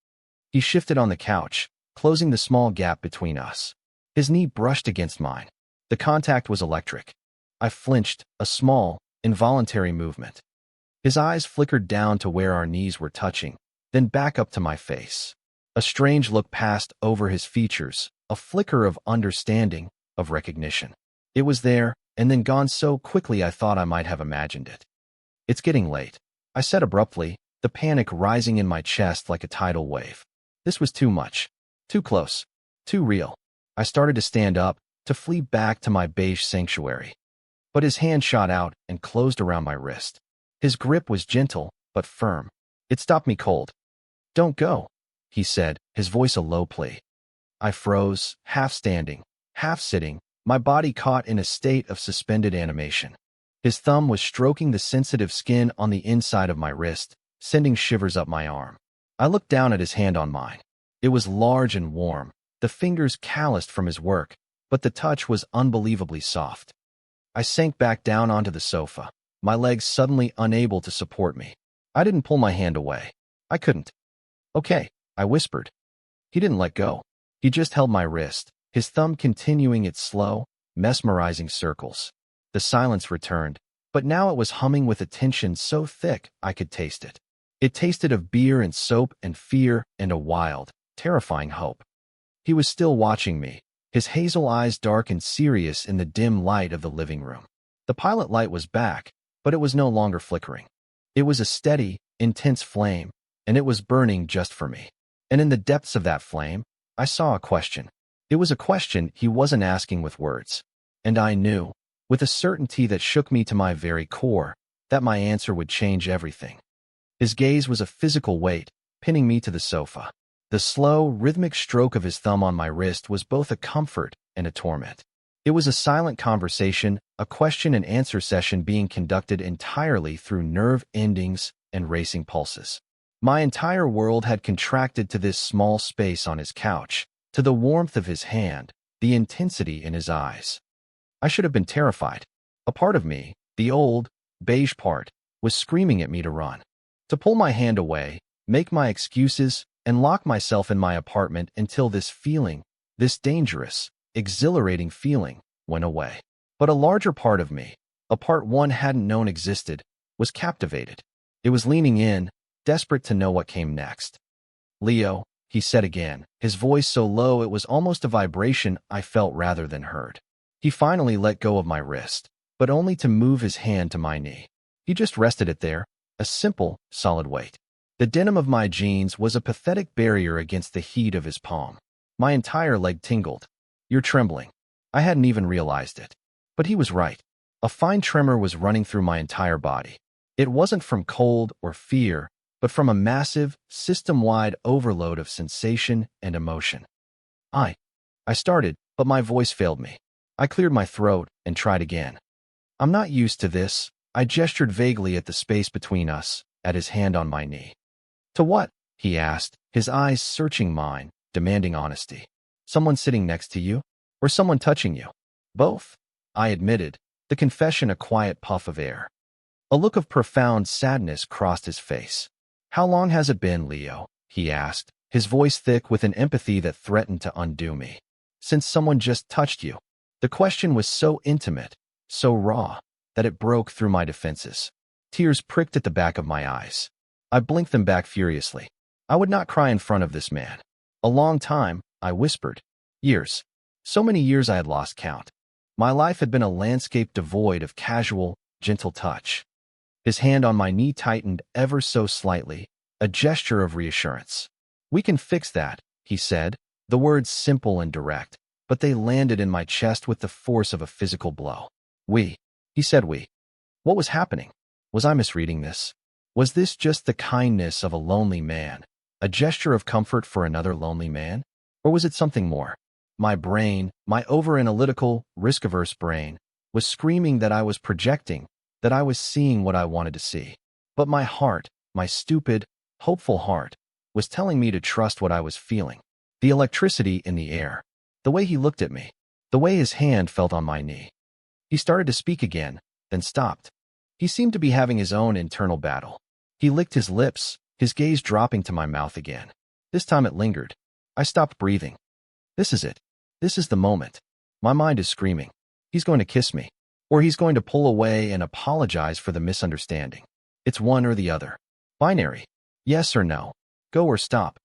He shifted on the couch, closing the small gap between us. His knee brushed against mine. The contact was electric. I flinched, a small, involuntary movement. His eyes flickered down to where our knees were touching, then back up to my face. A strange look passed over his features, a flicker of understanding, of recognition. It was there, and then gone so quickly I thought I might have imagined it. "It's getting late," I said abruptly, the panic rising in my chest like a tidal wave. This was too much. Too close. Too real. I started to stand up, to flee back to my beige sanctuary. But his hand shot out and closed around my wrist. His grip was gentle, but firm. It stopped me cold. "Don't go," he said, his voice a low plea. I froze, half standing, half sitting, my body caught in a state of suspended animation. His thumb was stroking the sensitive skin on the inside of my wrist, sending shivers up my arm. I looked down at his hand on mine. It was large and warm, the fingers calloused from his work, but the touch was unbelievably soft. I sank back down onto the sofa, my legs suddenly unable to support me. I didn't pull my hand away. I couldn't. "Okay," I whispered. He didn't let go. He just held my wrist, his thumb continuing its slow, mesmerizing circles. The silence returned, but now it was humming with a tension so thick I could taste it. It tasted of beer and soap and fear and a wild, terrifying hope. He was still watching me, his hazel eyes dark and serious in the dim light of the living room. The pilot light was back, but it was no longer flickering. It was a steady, intense flame, and it was burning just for me. And in the depths of that flame, I saw a question. It was a question he wasn't asking with words. And I knew, with a certainty that shook me to my very core, that my answer would change everything. His gaze was a physical weight, pinning me to the sofa. The slow, rhythmic stroke of his thumb on my wrist was both a comfort and a torment. It was a silent conversation, a question-and-answer session being conducted entirely through nerve endings and racing pulses. My entire world had contracted to this small space on his couch, to the warmth of his hand, the intensity in his eyes. I should have been terrified. A part of me, the old, beige part, was screaming at me to run. To pull my hand away, make my excuses, and lock myself in my apartment until this feeling, this dangerous, exhilarating feeling, went away. But a larger part of me, a part one hadn't known existed, was captivated. It was leaning in, desperate to know what came next. "Leo," he said again, his voice so low it was almost a vibration I felt rather than heard. He finally let go of my wrist, but only to move his hand to my knee. He just rested it there, a simple, solid weight. The denim of my jeans was a pathetic barrier against the heat of his palm. My entire leg tingled. "You're trembling." I hadn't even realized it. But he was right. A fine tremor was running through my entire body. It wasn't from cold or fear, but from a massive, system-wide overload of sensation and emotion. I started, but my voice failed me. I cleared my throat and tried again. "I'm not used to this." I gestured vaguely at the space between us, at his hand on my knee. "To what?" he asked, his eyes searching mine, demanding honesty. "Someone sitting next to you? Or someone touching you?" "Both," I admitted, the confession a quiet puff of air. A look of profound sadness crossed his face. "How long has it been, Leo?" he asked, his voice thick with an empathy that threatened to undo me. "Since someone just touched you." The question was so intimate, so raw, that it broke through my defenses. Tears pricked at the back of my eyes. I blinked them back furiously. I would not cry in front of this man. "A long time," I whispered. "Years." So many years I had lost count. My life had been a landscape devoid of casual, gentle touch. His hand on my knee tightened ever so slightly, a gesture of reassurance. "We can fix that," he said, the words simple and direct, but they landed in my chest with the force of a physical blow. "We." He said we. What was happening? Was I misreading this? Was this just the kindness of a lonely man, A gesture of comfort for another lonely man? Or was it something more? My brain, my over-analytical, risk-averse brain, was screaming that I was projecting, that I was seeing what I wanted to see. But my heart, my stupid, hopeful heart, was telling me to trust what I was feeling. The electricity in the air, the way he looked at me, the way his hand felt on my knee. He started to speak again, then stopped. He seemed to be having his own internal battle. He licked his lips, his gaze dropping to my mouth again. This time it lingered. I stopped breathing. This is it. This is the moment. My mind is screaming. He's going to kiss me. Or he's going to pull away and apologize for the misunderstanding. It's one or the other. Binary. Yes or no. Go or stop.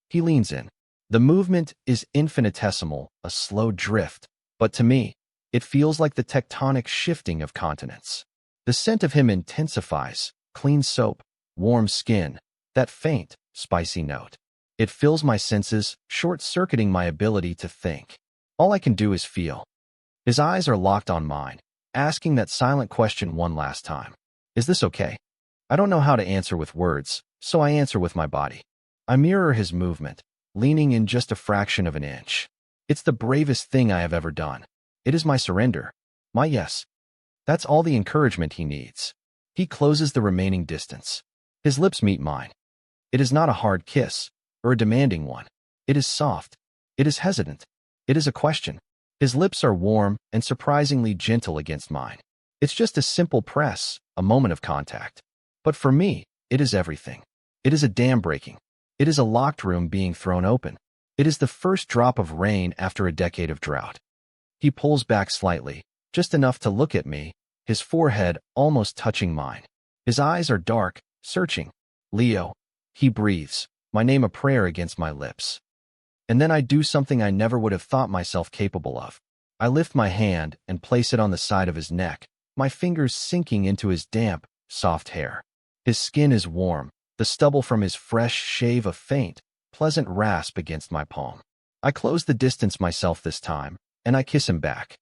He leans in. The movement is infinitesimal, a slow drift. But to me, it feels like the tectonic shifting of continents. The scent of him intensifies. Clean soap, warm skin, that faint, spicy note. It fills my senses, short-circuiting my ability to think. All I can do is feel. His eyes are locked on mine, asking that silent question one last time. Is this okay? I don't know how to answer with words, so I answer with my body. I mirror his movement, leaning in just a fraction of an inch. It's the bravest thing I have ever done. It is my surrender. My yes. That's all the encouragement he needs. He closes the remaining distance. His lips meet mine. It is not a hard kiss, or a demanding one. It is soft. It is hesitant. It is a question. His lips are warm and surprisingly gentle against mine. It's just a simple press, a moment of contact. But for me, it is everything. It is a dam breaking. It is a locked room being thrown open. It is the first drop of rain after a decade of drought. He pulls back slightly, just enough to look at me, his forehead almost touching mine. His eyes are dark, searching. Leo. He breathes, my name a prayer against my lips. And then I do something I never would have thought myself capable of. I lift my hand and place it on the side of his neck, my fingers sinking into his damp, soft hair. His skin is warm, the stubble from his fresh shave a faint, pleasant rasp against my palm. I close the distance myself this time, and I kiss him back.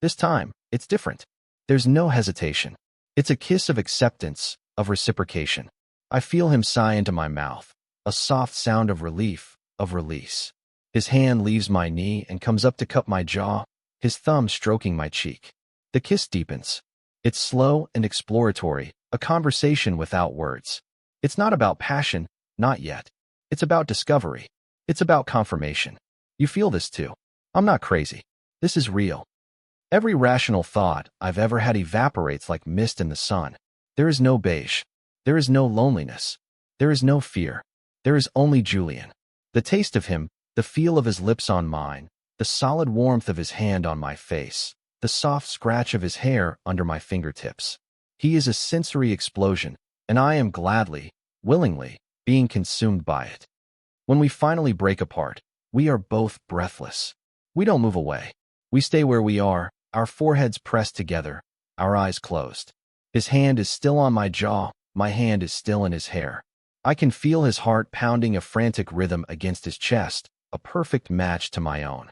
This time, it's different. There's no hesitation. It's a kiss of acceptance, of reciprocation. I feel him sigh into my mouth, a soft sound of relief, of release. His hand leaves my knee and comes up to cup my jaw, his thumb stroking my cheek. The kiss deepens. It's slow and exploratory, a conversation without words. It's not about passion, not yet. It's about discovery. It's about confirmation. You feel this too. I'm not crazy. This is real. Every rational thought I've ever had evaporates like mist in the sun. There is no beige. There is no loneliness. There is no fear. There is only Julian. The taste of him, the feel of his lips on mine, the solid warmth of his hand on my face, the soft scratch of his hair under my fingertips. He is a sensory explosion, and I am gladly, willingly, being consumed by it. When we finally break apart, we are both breathless. We don't move away. We stay where we are, our foreheads pressed together, our eyes closed. His hand is still on my jaw, my hand is still in his hair. I can feel his heart pounding a frantic rhythm against his chest, a perfect match to my own.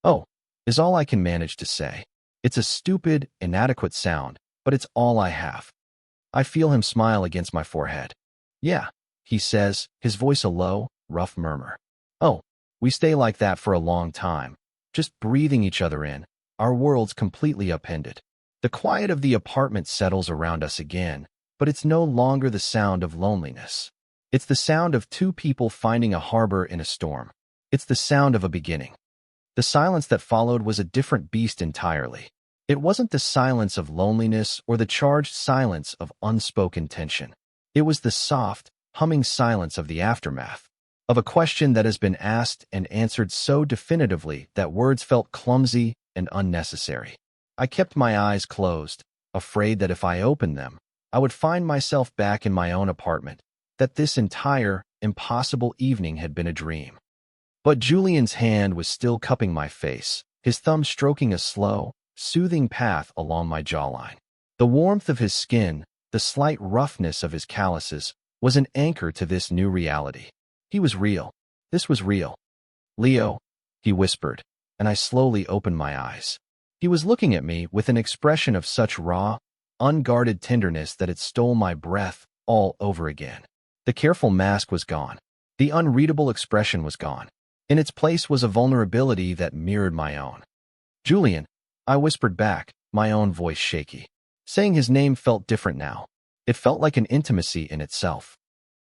Oh, is all I can manage to say. It's a stupid, inadequate sound, but it's all I have. I feel him smile against my forehead. Yeah, he says, his voice a low, rough murmur. Oh, we stay like that for a long time, just breathing each other in, our worlds completely upended. The quiet of the apartment settles around us again, but it's no longer the sound of loneliness. It's the sound of two people finding a harbor in a storm. It's the sound of a beginning. The silence that followed was a different beast entirely. It wasn't the silence of loneliness or the charged silence of unspoken tension. It was the soft, humming silence of the aftermath, of a question that has been asked and answered so definitively that words felt clumsy and unnecessary. I kept my eyes closed, afraid that if I opened them, I would find myself back in my own apartment, that this entire, impossible evening had been a dream. But Julian's hand was still cupping my face, his thumb stroking a slow, soothing path along my jawline. The warmth of his skin, the slight roughness of his calluses, was an anchor to this new reality. He was real. This was real. Leo, he whispered, and I slowly opened my eyes. He was looking at me with an expression of such raw, unguarded tenderness that it stole my breath all over again. The careful mask was gone. The unreadable expression was gone. In its place was a vulnerability that mirrored my own. "Julian," I whispered back, my own voice shaky. Saying his name felt different now. It felt like an intimacy in itself.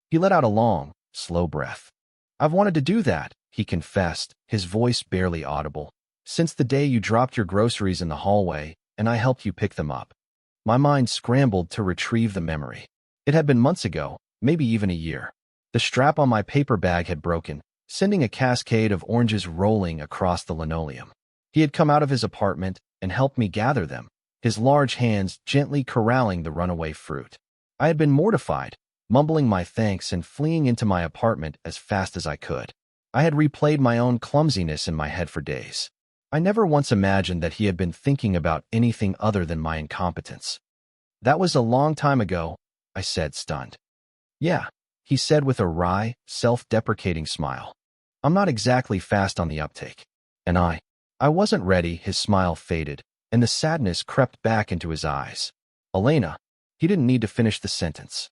He let out a long, slow breath. "I've wanted to do that," he confessed, his voice barely audible, "since the day you dropped your groceries in the hallway and I helped you pick them up." My mind scrambled to retrieve the memory. It had been months ago, maybe even a year. The strap on my paper bag had broken, sending a cascade of oranges rolling across the linoleum. He had come out of his apartment and helped me gather them, his large hands gently corralling the runaway fruit. I had been mortified, mumbling my thanks and fleeing into my apartment as fast as I could. I had replayed my own clumsiness in my head for days. I never once imagined that he had been thinking about anything other than my incompetence. "That was a long time ago," I said, stunned. "Yeah," he said with a wry, self-deprecating smile. "I'm not exactly fast on the uptake." And I wasn't ready. His smile faded, and the sadness crept back into his eyes. "Elena," he didn't need to finish the sentence.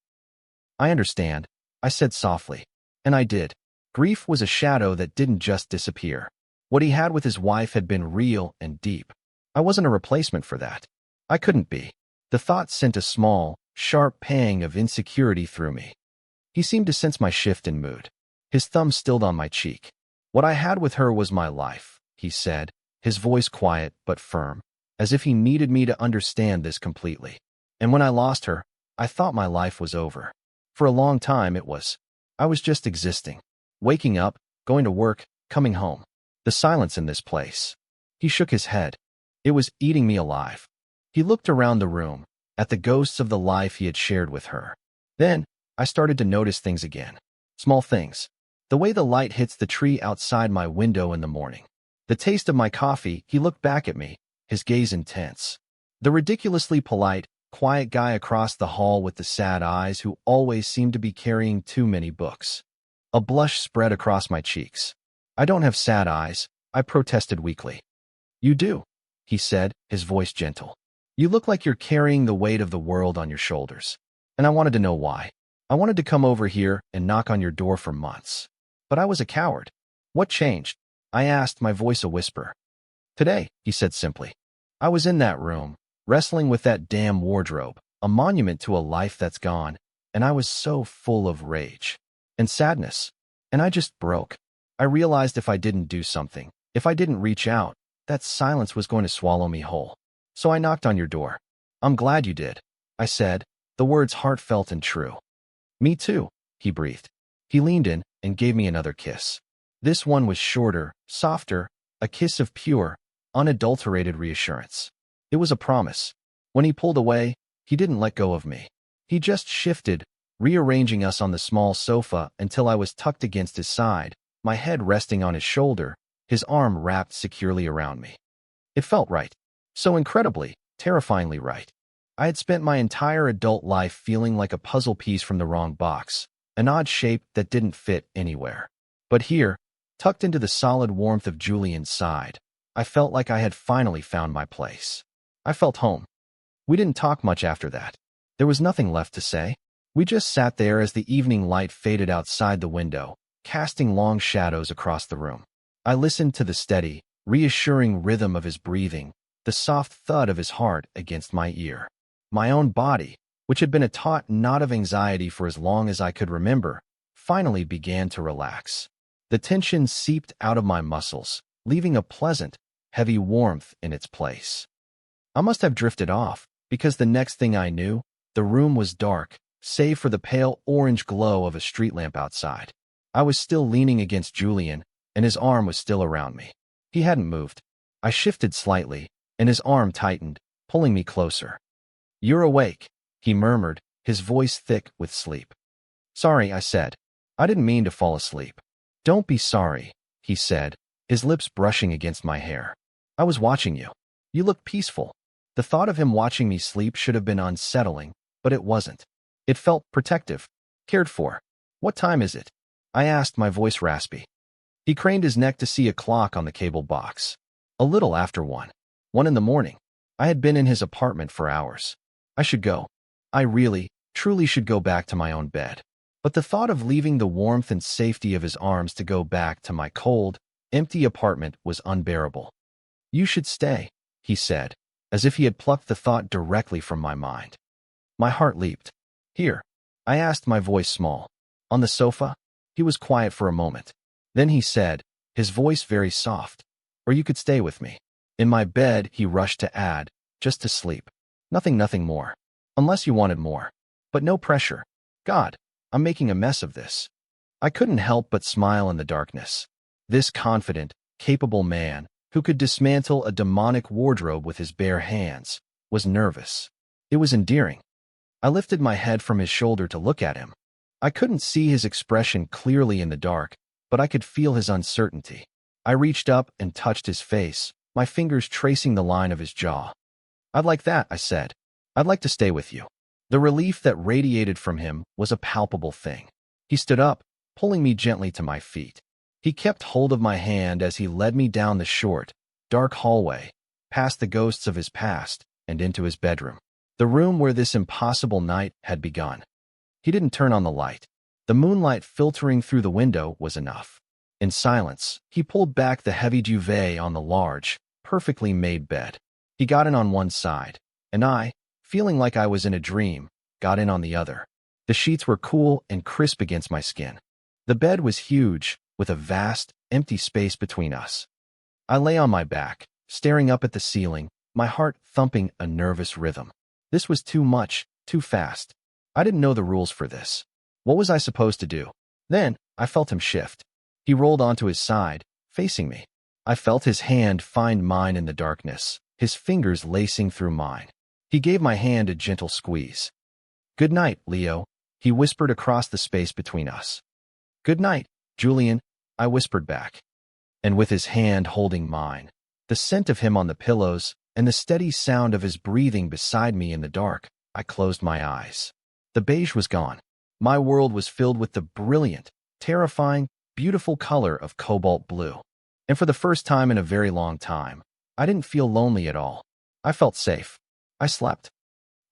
"I understand," I said softly. And I did. Grief was a shadow that didn't just disappear. What he had with his wife had been real and deep. I wasn't a replacement for that. I couldn't be. The thought sent a small, sharp pang of insecurity through me. He seemed to sense my shift in mood. His thumb stilled on my cheek. "What I had with her was my life," he said, his voice quiet but firm, as if he needed me to understand this completely. "And when I lost her, I thought my life was over. For a long time it was. I was just existing. Waking up, going to work, coming home. The silence in this place." He shook his head. "It was eating me alive." He looked around the room, at the ghosts of the life he had shared with her. Then, I started to notice things again. Small things. The way the light hits the tree outside my window in the morning. The taste of my coffee. He looked back at me, his gaze intense. The ridiculously polite, quiet guy across the hall with the sad eyes who always seemed to be carrying too many books. A blush spread across my cheeks. "I don't have sad eyes," I protested weakly. "You do," he said, his voice gentle. "You look like you're carrying the weight of the world on your shoulders." And I wanted to know why. I wanted to come over here and knock on your door for months. But I was a coward. "What changed?" I asked, my voice a whisper. "Today," he said simply. "I was in that room, wrestling with that damn wardrobe, a monument to a life that's gone, and I was so full of rage and sadness. And I just broke. I realized if I didn't do something, if I didn't reach out, that silence was going to swallow me whole. So I knocked on your door." "I'm glad you did," I said, the words heartfelt and true. "Me too," he breathed. He leaned in and gave me another kiss. This one was shorter, softer, a kiss of pure, unadulterated reassurance. It was a promise. When he pulled away, he didn't let go of me. He just shifted, rearranging us on the small sofa until I was tucked against his side, my head resting on his shoulder, his arm wrapped securely around me. It felt right. So incredibly, terrifyingly right. I had spent my entire adult life feeling like a puzzle piece from the wrong box, an odd shape that didn't fit anywhere. But here, tucked into the solid warmth of Julian's side, I felt like I had finally found my place. I felt home. We didn't talk much after that. There was nothing left to say. We just sat there as the evening light faded outside the window, casting long shadows across the room. I listened to the steady, reassuring rhythm of his breathing, the soft thud of his heart against my ear. My own body, which had been a taut knot of anxiety for as long as I could remember, finally began to relax. The tension seeped out of my muscles, leaving a pleasant, heavy warmth in its place. I must have drifted off, because the next thing I knew, the room was dark, save for the pale orange glow of a street lamp outside. I was still leaning against Julian, and his arm was still around me. He hadn't moved. I shifted slightly, and his arm tightened, pulling me closer. "You're awake," he murmured, his voice thick with sleep. "Sorry," I said. "I didn't mean to fall asleep." "Don't be sorry," he said, his lips brushing against my hair. "I was watching you. You looked peaceful." The thought of him watching me sleep should have been unsettling, but it wasn't. It felt protective, cared for. "What time is it?" I asked, my voice raspy. He craned his neck to see a clock on the cable box. "A little after 1. 1 in the morning." I had been in his apartment for hours. I should go. I really, truly should go back to my own bed. But the thought of leaving the warmth and safety of his arms to go back to my cold, empty apartment was unbearable. "You should stay," he said, as if he had plucked the thought directly from my mind. My heart leaped. "Here?" I asked, my voice small. "On the sofa?" He was quiet for a moment. Then he said, his voice very soft, "Or you could stay with me." "In my bed," he rushed to add, "just to sleep. Nothing more. Unless you wanted more. But no pressure. God, I'm making a mess of this." I couldn't help but smile in the darkness. This confident, capable man, who could dismantle a demonic wardrobe with his bare hands, was nervous. It was endearing. I lifted my head from his shoulder to look at him. I couldn't see his expression clearly in the dark, but I could feel his uncertainty. I reached up and touched his face, my fingers tracing the line of his jaw. "I'd like that," I said. "I'd like to stay with you." The relief that radiated from him was a palpable thing. He stood up, pulling me gently to my feet. He kept hold of my hand as he led me down the short, dark hallway, past the ghosts of his past, and into his bedroom. The room where this impossible night had begun. He didn't turn on the light. The moonlight filtering through the window was enough. In silence, he pulled back the heavy duvet on the large, perfectly made bed. He got in on one side, and I, feeling like I was in a dream, got in on the other. The sheets were cool and crisp against my skin. The bed was huge, with a vast, empty space between us. I lay on my back, staring up at the ceiling, my heart thumping a nervous rhythm. This was too much, too fast. I didn't know the rules for this. What was I supposed to do? Then, I felt him shift. He rolled onto his side, facing me. I felt his hand find mine in the darkness, his fingers lacing through mine. He gave my hand a gentle squeeze. "Good night, Leo," he whispered across the space between us. "Good night, Julian," I whispered back. And with his hand holding mine, the scent of him on the pillows, and the steady sound of his breathing beside me in the dark, I closed my eyes. The beige was gone. My world was filled with the brilliant, terrifying, beautiful color of cobalt blue. And for the first time in a very long time, I didn't feel lonely at all. I felt safe. I slept.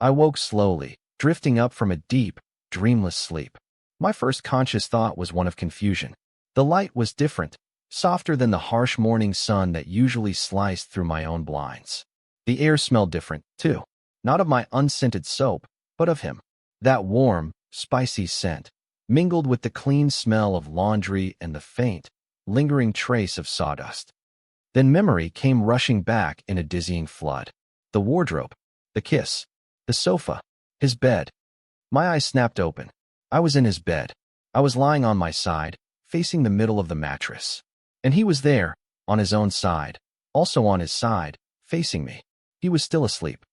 I woke slowly, drifting up from a deep, dreamless sleep. My first conscious thought was one of confusion. The light was different, softer than the harsh morning sun that usually sliced through my own blinds. The air smelled different, too. Not of my unscented soap, but of him. That warm, spicy scent, mingled with the clean smell of laundry and the faint, lingering trace of sawdust. Then memory came rushing back in a dizzying flood. The wardrobe, the kiss, the sofa, his bed. My eyes snapped open. I was in his bed. I was lying on my side, facing the middle of the mattress. And he was there, on his own side, also on his side, facing me. He was still asleep.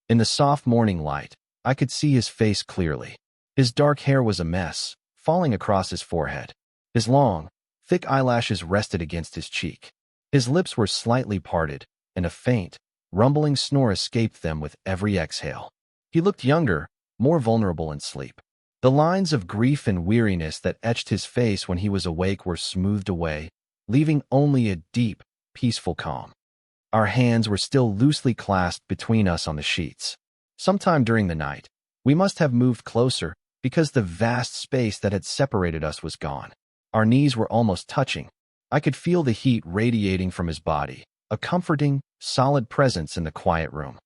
In the soft morning light, I could see his face clearly. His dark hair was a mess, falling across his forehead. His long, thick eyelashes rested against his cheek. His lips were slightly parted, and a faint, rumbling snore escaped them with every exhale. He looked younger, more vulnerable in sleep. The lines of grief and weariness that etched his face when he was awake were smoothed away, leaving only a deep, peaceful calm. Our hands were still loosely clasped between us on the sheets. Sometime during the night, we must have moved closer because the vast space that had separated us was gone. Our knees were almost touching. I could feel the heat radiating from his body, a comforting, solid presence in the quiet room.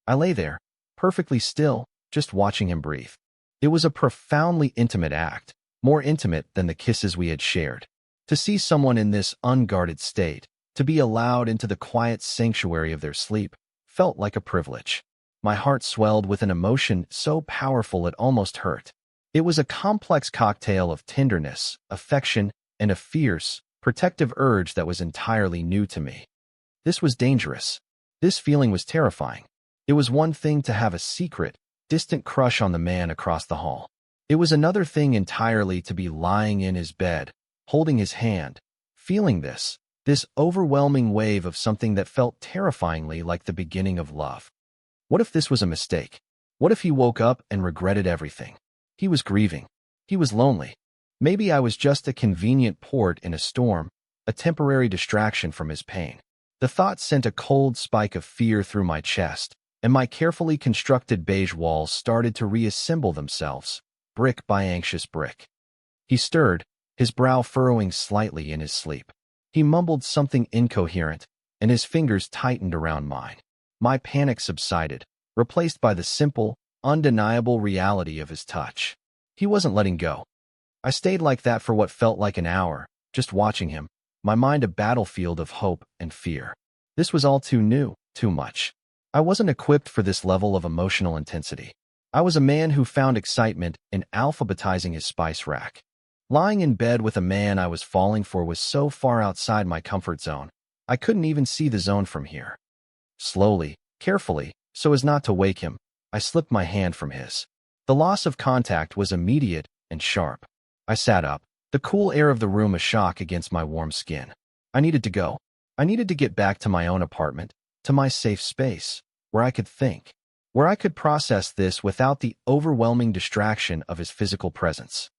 I lay there, perfectly still, just watching him breathe. It was a profoundly intimate act, more intimate than the kisses we had shared. To see someone in this unguarded state, to be allowed into the quiet sanctuary of their sleep, felt like a privilege. My heart swelled with an emotion so powerful it almost hurt. It was a complex cocktail of tenderness, affection, and a fierce, protective urge that was entirely new to me. This was dangerous. This feeling was terrifying. It was one thing to have a secret, distant crush on the man across the hall. It was another thing entirely to be lying in his bed, holding his hand, feeling this overwhelming wave of something that felt terrifyingly like the beginning of love. What if this was a mistake? What if he woke up and regretted everything? He was grieving. He was lonely. Maybe I was just a convenient port in a storm, a temporary distraction from his pain. The thought sent a cold spike of fear through my chest, and my carefully constructed beige walls started to reassemble themselves, brick by anxious brick. He stirred, his brow furrowing slightly in his sleep. He mumbled something incoherent, and his fingers tightened around mine. My panic subsided, replaced by the simple, undeniable reality of his touch. He wasn't letting go. I stayed like that for what felt like an hour, just watching him, my mind a battlefield of hope and fear. This was all too new, too much. I wasn't equipped for this level of emotional intensity. I was a man who found excitement in alphabetizing his spice rack. Lying in bed with a man I was falling for was so far outside my comfort zone, I couldn't even see the zone from here. Slowly, carefully, so as not to wake him, I slipped my hand from his. The loss of contact was immediate and sharp. I sat up, the cool air of the room a shock against my warm skin. I needed to go. I needed to get back to my own apartment, to my safe space, where I could think, where I could process this without the overwhelming distraction of his physical presence.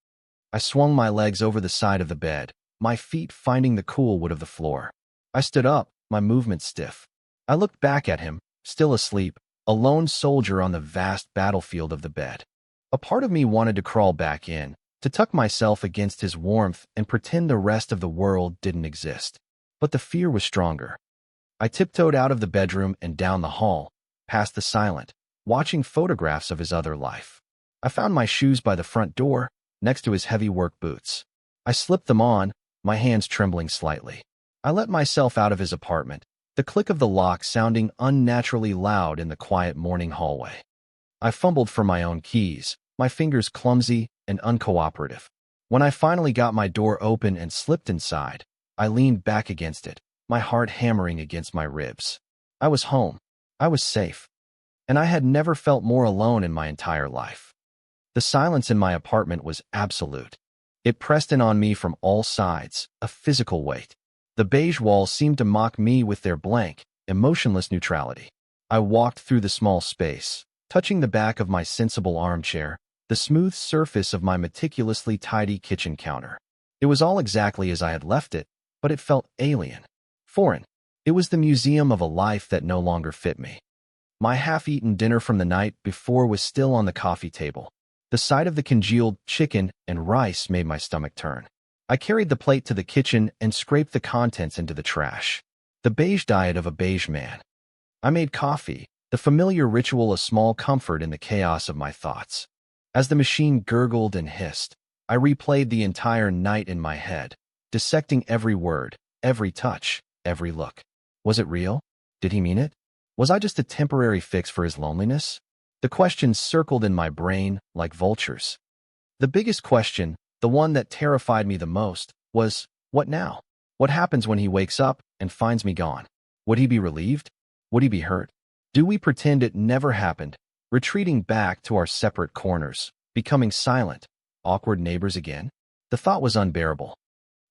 I swung my legs over the side of the bed, my feet finding the cool wood of the floor. I stood up, my movements stiff. I looked back at him, still asleep, a lone soldier on the vast battlefield of the bed. A part of me wanted to crawl back in, to tuck myself against his warmth and pretend the rest of the world didn't exist. But the fear was stronger. I tiptoed out of the bedroom and down the hall, past the silent, watching photographs of his other life. I found my shoes by the front door, next to his heavy work boots. I slipped them on, my hands trembling slightly. I let myself out of his apartment, the click of the lock sounding unnaturally loud in the quiet morning hallway. I fumbled for my own keys, my fingers clumsy and uncooperative. When I finally got my door open and slipped inside, I leaned back against it, my heart hammering against my ribs. I was home. I was safe. And I had never felt more alone in my entire life. The silence in my apartment was absolute. It pressed in on me from all sides, a physical weight. The beige walls seemed to mock me with their blank, emotionless neutrality. I walked through the small space, touching the back of my sensible armchair, the smooth surface of my meticulously tidy kitchen counter. It was all exactly as I had left it, but it felt alien, foreign. It was the museum of a life that no longer fit me. My half-eaten dinner from the night before was still on the coffee table. The sight of the congealed chicken and rice made my stomach turn. I carried the plate to the kitchen and scraped the contents into the trash. The beige diet of a beige man. I made coffee, the familiar ritual a small comfort in the chaos of my thoughts. As the machine gurgled and hissed, I replayed the entire night in my head, dissecting every word, every touch, every look. Was it real? Did he mean it? Was I just a temporary fix for his loneliness? The questions circled in my brain like vultures. The biggest question, the one that terrified me the most, was, what now? What happens when he wakes up and finds me gone? Would he be relieved? Would he be hurt? Do we pretend it never happened, retreating back to our separate corners, becoming silent, awkward neighbors again? The thought was unbearable.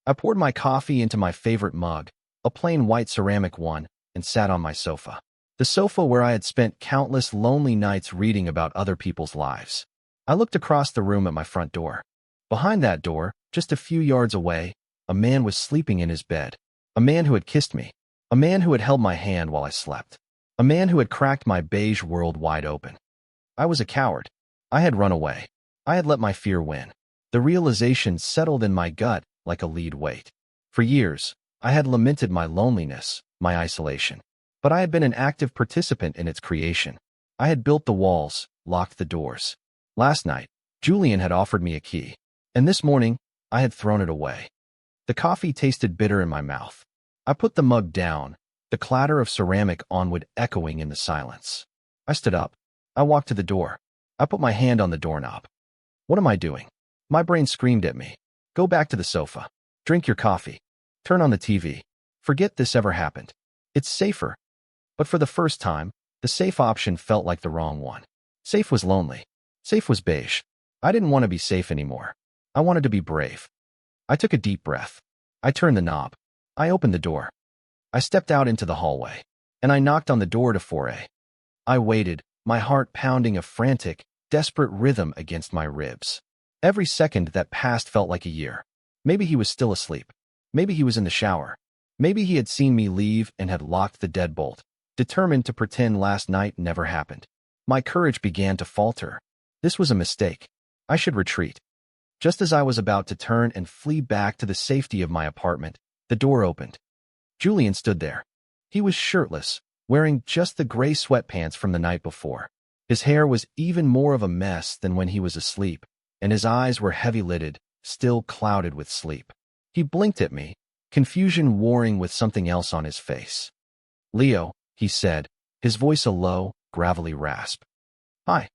I poured my coffee into my favorite mug, a plain white ceramic one, and sat on my sofa. The sofa where I had spent countless lonely nights reading about other people's lives. I looked across the room at my front door. Behind that door, just a few yards away, a man was sleeping in his bed. A man who had kissed me. A man who had held my hand while I slept. A man who had cracked my beige world wide open. I was a coward. I had run away. I had let my fear win. The realization settled in my gut like a lead weight. For years, I had lamented my loneliness, my isolation. But I had been an active participant in its creation. I had built the walls, locked the doors. Last night, Julian had offered me a key. And this morning, I had thrown it away. The coffee tasted bitter in my mouth. I put the mug down, the clatter of ceramic on wood echoing in the silence. I stood up. I walked to the door. I put my hand on the doorknob. What am I doing? My brain screamed at me. Go back to the sofa. Drink your coffee. Turn on the TV. Forget this ever happened. It's safer. But for the first time, the safe option felt like the wrong one. Safe was lonely. Safe was beige. I didn't want to be safe anymore. I wanted to be brave. I took a deep breath. I turned the knob. I opened the door. I stepped out into the hallway, and I knocked on the door to foray. I waited, my heart pounding a frantic, desperate rhythm against my ribs. Every second that passed felt like a year. Maybe he was still asleep. Maybe he was in the shower. Maybe he had seen me leave and had locked the deadbolt, determined to pretend last night never happened. My courage began to falter. This was a mistake. I should retreat. Just as I was about to turn and flee back to the safety of my apartment, the door opened. Julian stood there. He was shirtless, wearing just the gray sweatpants from the night before. His hair was even more of a mess than when he was asleep, and his eyes were heavy-lidded, still clouded with sleep. He blinked at me, confusion warring with something else on his face. "Leo," he said, his voice a low, gravelly rasp. "Hi,"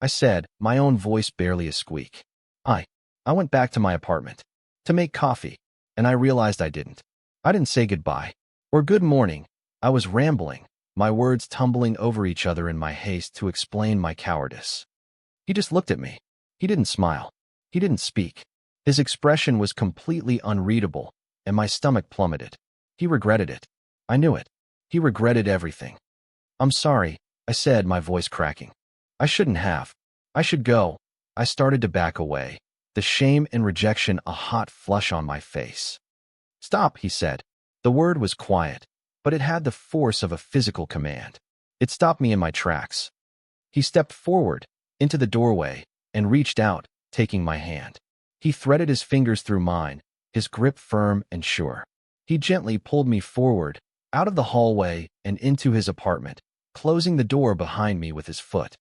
I said, my own voice barely a squeak. "Hi." I went back to my apartment to make coffee, and I realized I didn't. I didn't say goodbye or good morning. I was rambling, my words tumbling over each other in my haste to explain my cowardice. He just looked at me. He didn't smile. He didn't speak. His expression was completely unreadable, and my stomach plummeted. He regretted it. I knew it. He regretted everything. "I'm sorry," I said, my voice cracking. "I shouldn't have. I should go." I started to back away, the shame and rejection a hot flush on my face. "Stop," he said. The word was quiet, but it had the force of a physical command. It stopped me in my tracks. He stepped forward, into the doorway, and reached out, taking my hand. He threaded his fingers through mine, his grip firm and sure. He gently pulled me forward, out of the hallway and into his apartment, closing the door behind me with his foot.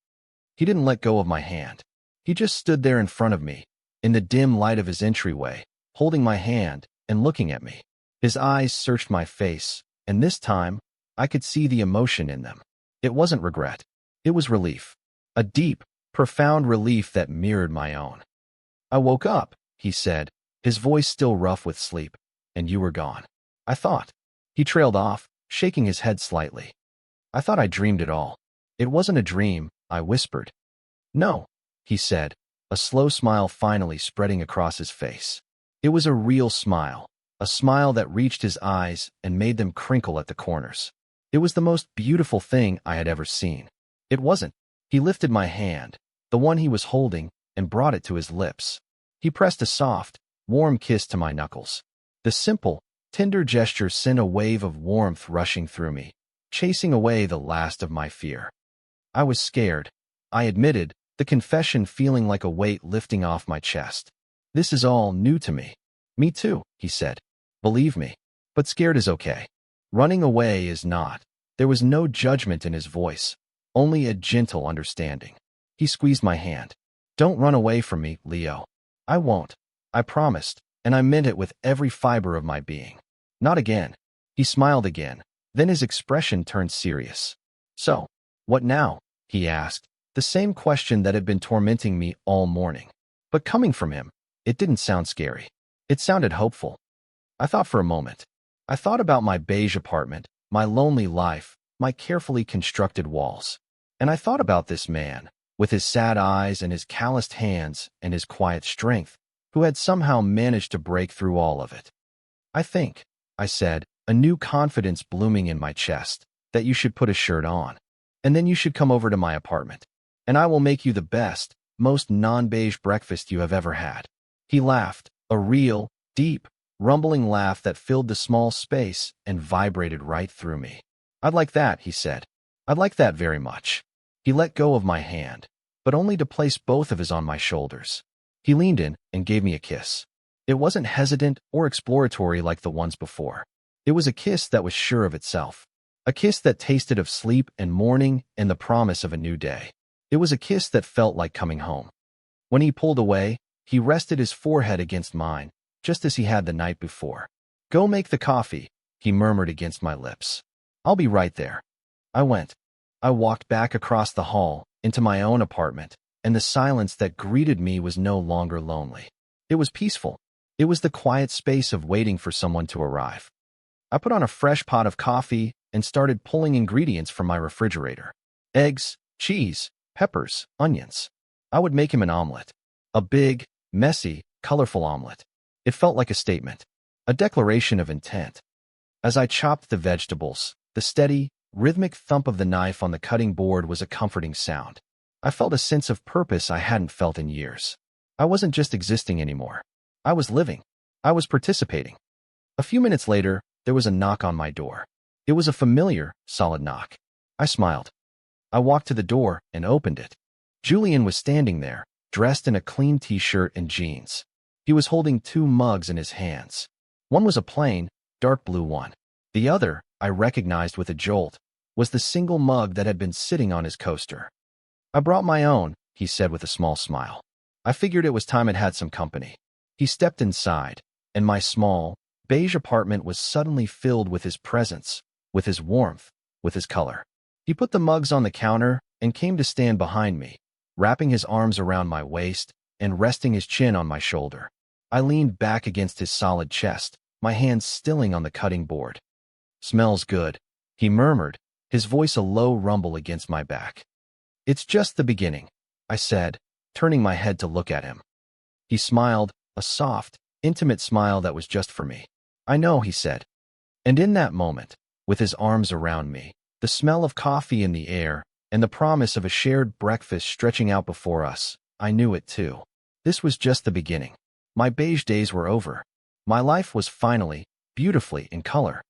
He didn't let go of my hand. He just stood there in front of me, in the dim light of his entryway, holding my hand and looking at me. His eyes searched my face, and this time, I could see the emotion in them. It wasn't regret. It was relief. A deep, profound relief that mirrored my own. "I woke up," he said, his voice still rough with sleep, "and you were gone. I thought." He trailed off, shaking his head slightly. "I thought I dreamed it all." "It wasn't a dream," I whispered. "No," he said, a slow smile finally spreading across his face. It was a real smile, a smile that reached his eyes and made them crinkle at the corners. It was the most beautiful thing I had ever seen. It wasn't. He lifted my hand, the one he was holding, and brought it to his lips. He pressed a soft, warm kiss to my knuckles. The simple, tender gesture sent a wave of warmth rushing through me, chasing away the last of my fear. I was scared, I admitted, the confession feeling like a weight lifting off my chest. "This is all new to me." "Me too," he said. "Believe me. But scared is okay. Running away is not." There was no judgment in his voice, only a gentle understanding. He squeezed my hand. "Don't run away from me, Leo." "I won't," I promised, and I meant it with every fiber of my being. "Not again." He smiled again, then his expression turned serious. "So, what now?" he asked, the same question that had been tormenting me all morning. But coming from him, it didn't sound scary. It sounded hopeful. I thought for a moment. I thought about my beige apartment, my lonely life, my carefully constructed walls. And I thought about this man, with his sad eyes and his calloused hands and his quiet strength, who had somehow managed to break through all of it. "I think," I said, a new confidence blooming in my chest, "that you should put a shirt on. And then you should come over to my apartment. And I will make you the best, most non-beige breakfast you have ever had." He laughed, a real, deep, rumbling laugh that filled the small space and vibrated right through me. "I'd like that," he said. "I'd like that very much." He let go of my hand, but only to place both of his on my shoulders. He leaned in and gave me a kiss. It wasn't hesitant or exploratory like the ones before. It was a kiss that was sure of itself. A kiss that tasted of sleep and morning and the promise of a new day. It was a kiss that felt like coming home. When he pulled away, he rested his forehead against mine, just as he had the night before. "Go make the coffee," he murmured against my lips. "I'll be right there." I went. I walked back across the hall, into my own apartment, and the silence that greeted me was no longer lonely. It was peaceful. It was the quiet space of waiting for someone to arrive. I put on a fresh pot of coffee and started pulling ingredients from my refrigerator. Eggs, cheese, peppers, onions. I would make him an omelet. A big, messy, colorful omelet. It felt like a statement, a declaration of intent. As I chopped the vegetables, the steady, rhythmic thump of the knife on the cutting board was a comforting sound. I felt a sense of purpose I hadn't felt in years. I wasn't just existing anymore. I was living. I was participating. A few minutes later, there was a knock on my door. It was a familiar, solid knock. I smiled. I walked to the door and opened it. Julian was standing there, dressed in a clean t-shirt and jeans. He was holding two mugs in his hands. One was a plain, dark blue one. The other, I recognized with a jolt, was the single mug that had been sitting on his coaster. "I brought my own," he said with a small smile. I figured it was time it had some company. He stepped inside, and my small, beige apartment was suddenly filled with his presence, with his warmth, with his color. He put the mugs on the counter and came to stand behind me, wrapping his arms around my waist and resting his chin on my shoulder. I leaned back against his solid chest, my hands stilling on the cutting board. "Smells good," he murmured, his voice a low rumble against my back. "It's just the beginning," I said, turning my head to look at him. He smiled, a soft, intimate smile that was just for me. "I know," he said. And in that moment, with his arms around me, the smell of coffee in the air, and the promise of a shared breakfast stretching out before us, I knew it too. This was just the beginning. My beige days were over. My life was finally, beautifully in color.